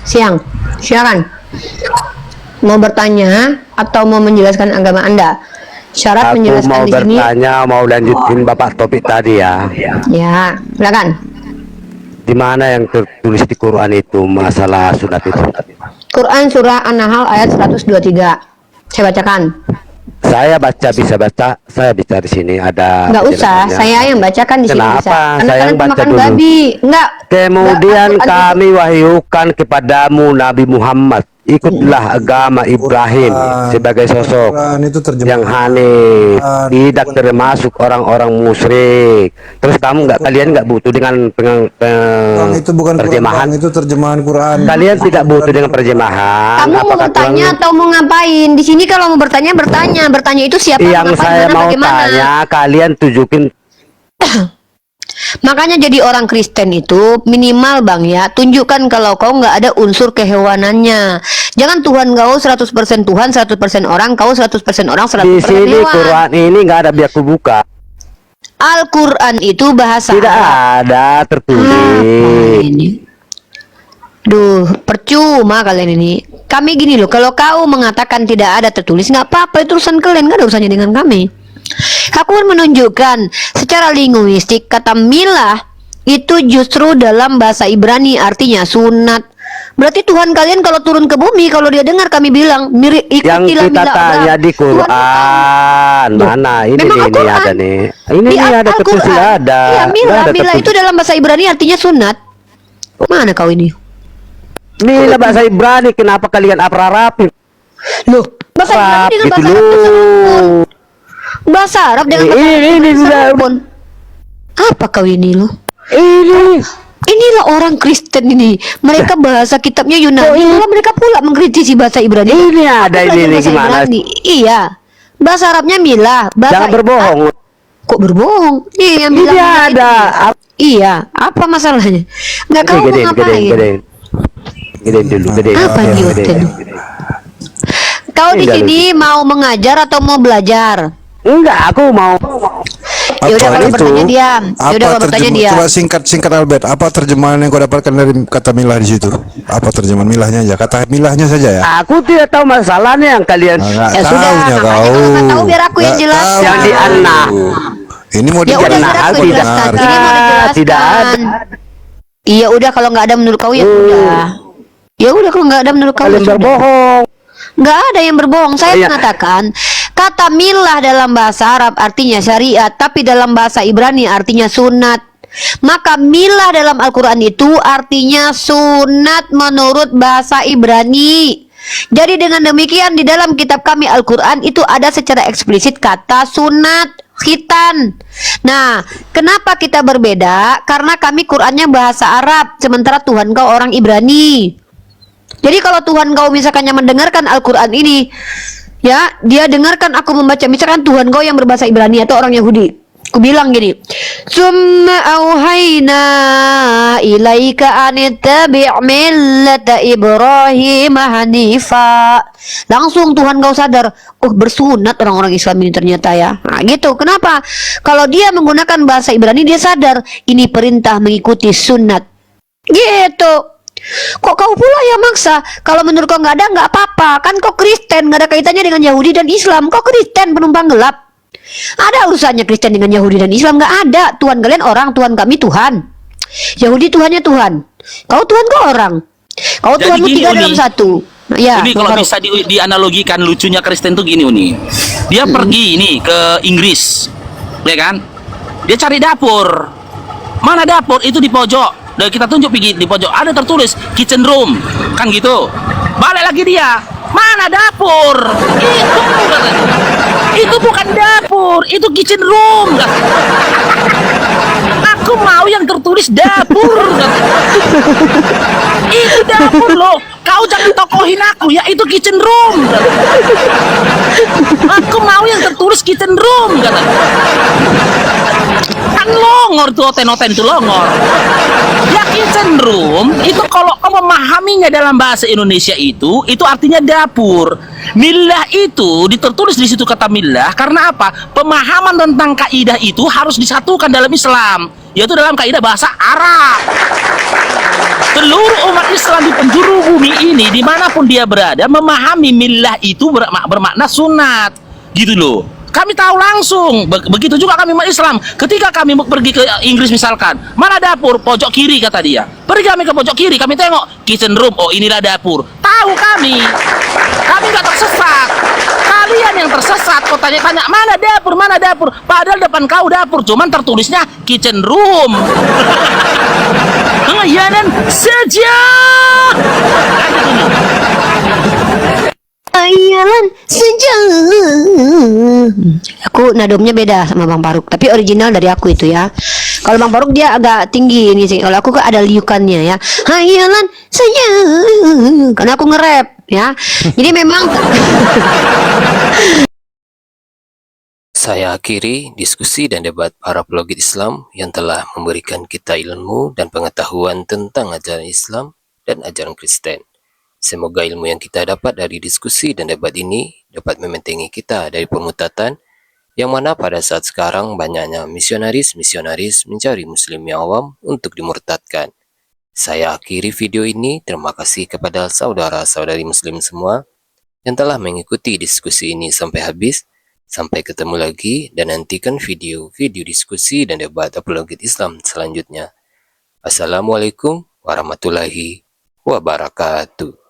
Siang. Silakan. Mau bertanya atau mau menjelaskan agama Anda? Syarat Aku menjelaskan mau di sini. bertanya, mau lanjutin Bapak topik tadi ya. Ya, silakan. Di mana yang tertulis di Quran itu masalah sunat itu? Quran surah An-Nahl ayat 123. Saya bacakan. Saya bisa baca, saya bisa di sini ada. Enggak usah, saya yang bacakan di sini bisa. Kenapa? Karena Saya kan yang baca makan dulu. babi. Enggak. Kemudian Enggak, kami wahyukan kepadamu Nabi Muhammad, ikutlah agama Ibrahim sebagai sosok yang hanif, tidak termasuk orang-orang musyrik. Terus kalian nggak butuh dengan itu bukan terjemahan? Quran, itu terjemahan Quran. Kalian tidak butuh dengan terjemahan? Kamu mau Apakah bertanya Tuhan- atau mau ngapain? Di sini kalau mau bertanya. Bertanya itu siapa? yang ngapain, saya mana, mau bagaimana? tanya, kalian tunjukin. Makanya jadi orang Kristen itu minimal Bang ya, tunjukkan kalau kau nggak ada unsur kehewanannya. Jangan Tuhan kau 100% Tuhan, 100% orang, kau 100% orang, 100% Di sini hewan. Quran ini nggak ada, biar aku buka. Al-Quran itu bahasa Tidak Arab. ada tertulis. Apa ini? Duh, percuma kalian ini. Kami gini loh, kalau kau mengatakan tidak ada tertulis, nggak apa-apa, itu urusan kalian, nggak ada urusannya dengan kami. Aku menunjukkan secara linguistik kata milah itu justru dalam bahasa Ibrani artinya sunat. Berarti Tuhan kalian kalau turun ke bumi, kalau dia dengar kami bilang Yang ikutilah kita milah tanya Abraham. di Quran Tuhan, mana ini memang nih, Al-Quran. ada nih. Ini Di ada tertulis, Al-Quran. nggak ada. Iya, Nggak milah ada itu tertulis. dalam bahasa Ibrani artinya sunat. Mana kau ini? Inilah bahasa Ibrani, kenapa kalian Arab? Loh, bahasa Ibrani dengan bahasa Arab gitu itu loh. sama pun. Bahasa Arab dengan bahasa Arab Ini itu sudah sama pun. Apa kau ini lo? ini. Inilah orang Kristen ini. Mereka bahasa kitabnya Yunani, malah mereka pula mengkritisi bahasa Ibrani. Ini ada Aku belajar ini bahasa gimana? Ibrani. Iya. Bahasa Arabnya milah. Bahasa Jangan berbohong. Kok berbohong? Iya, yang Ini bilang milah ada. itu. Iya, apa masalahnya? Nggak kau mau ngapain? Gedein dulu, gedein. Apa Oke, Newton? gedein. Kau di Ini sini mau mengajar atau mau belajar? Enggak, aku mau. Ya udah kalau itu? bertanya diam. Ya udah kalau bertanya diam. Coba singkat Albert, apa terjemahan yang kau dapatkan dari kata milah di situ? Apa terjemahan milahnya aja? Kata milahnya saja ya? Aku tidak tahu masalahnya yang kalian. Nggak Ya sudah, tahunya makanya kau. kalau nggak tahu biar aku yang Nggak jelaskan. tahu. Yang di anak. Ini mau Ya udah dijelaskan. biar aku tidak. jelaskan. Ini mau dijelaskan. Tidak ada. Iya udah kalau nggak ada menurut kau ya udah. Ya udah kalau nggak ada menurut kau ya Kalian sudah. berbohong. Nggak ada yang berbohong. Saya Iya. mengatakan kata milah dalam bahasa Arab artinya syariat, tapi dalam bahasa Ibrani artinya sunat. Maka milah dalam Al-Quran itu artinya sunat menurut bahasa Ibrani. Jadi dengan demikian di dalam kitab kami Al-Quran itu ada secara eksplisit kata sunat, khitan. Nah, kenapa kita berbeda? Karena kami Qurannya bahasa Arab, sementara Tuhan kau orang Ibrani. Jadi kalau Tuhan kau misalkannya mendengarkan Al-Quran ini, ya, dia dengarkan aku membaca, misalkan Tuhan kau yang berbahasa Ibrani atau orang Yahudi, aku bilang gini, summa auhayna ilaika anittabi' millata Ibrahim hanifa. Langsung Tuhan kau sadar, oh bersunat orang-orang Islam ini ternyata ya. Nah gitu, kenapa? Kalau dia menggunakan bahasa Ibrani, dia sadar ini perintah mengikuti sunat. Gitu. Kok kau pula yang maksa? Kalau menurut kau nggak ada, nggak apa-apa. Kan kau Kristen, nggak ada kaitannya dengan Yahudi dan Islam. Kau Kristen penumpang gelap. Ada urusannya Kristen dengan Yahudi dan Islam? Nggak ada. Tuhan kalian orang, Tuhan kami Tuhan. Yahudi Tuhannya Tuhan. Kau Tuhan kau orang. Kau Jadi Tuhanmu gini, tiga Uni. dalam satu. Ya, Ini kalau bisa dianalogikan lucunya Kristen tuh gini Uni. Dia pergi ini ke Inggris, ya kan? Dia cari dapur. Mana dapur? Itu di pojok. Dan kita tunjuk pergi di pojok. Ada tertulis kitchen room, kan gitu. Balik lagi dia. Mana dapur? Itu katanya. Itu bukan dapur, itu kitchen room. Aku mau yang tertulis dapur. Itu dapur loh. Kau jangan tokohin aku ya, itu kitchen room. Aku mau yang tertulis kitchen room. Kan longor tuh, oten-oten itu longor. Ya kitchen room itu kalau kau memahaminya dalam bahasa Indonesia itu artinya dapur. Milah itu ditertulis di situ kata milah karena apa? Pemahaman tentang kaidah itu harus disatukan dalam Islam, yaitu dalam kaidah bahasa Arab. Seluruh umat Islam di penjuru bumi ini dimanapun dia berada memahami milah itu bermakna sunat, gitu loh. Kami tahu langsung. Begitu juga kami umat Islam. Ketika kami pergi ke Inggris misalkan, mana dapur? Pojok kiri kata dia. Pergi kami ke pojok kiri, kami tengok kitchen room. Oh inilah dapur. Tahu kami. Kami nggak tersesat. Kalian yang tersesat. Kau tanya-tanya mana dapur, mana dapur. Padahal depan kau dapur, cuman tertulisnya kitchen room. Pengkhianatan saja. Ayalan saja. Aku nadomnya beda sama Bang Faruk, tapi original dari aku itu ya. Kalau Bang Faruk dia agak tinggi ini sih. Kalau aku ada liukannya ya. Ayalan saja. Karena aku nge-rap ya. Jadi memang Saya akhiri diskusi dan debat para pelogit Islam yang telah memberikan kita ilmu dan pengetahuan tentang ajaran Islam dan ajaran Kristen. Semoga ilmu yang kita dapat dari diskusi dan debat ini dapat membentengi kita dari pemutatan yang mana pada saat sekarang banyaknya misionaris-misionaris mencari muslim yang awam untuk dimurtadkan. Saya akhiri video ini. Terima kasih kepada saudara-saudari muslim semua yang telah mengikuti diskusi ini sampai habis. Sampai ketemu lagi dan nantikan video-video diskusi dan debat apologit Islam selanjutnya. Assalamualaikum warahmatullahi wabarakatuh.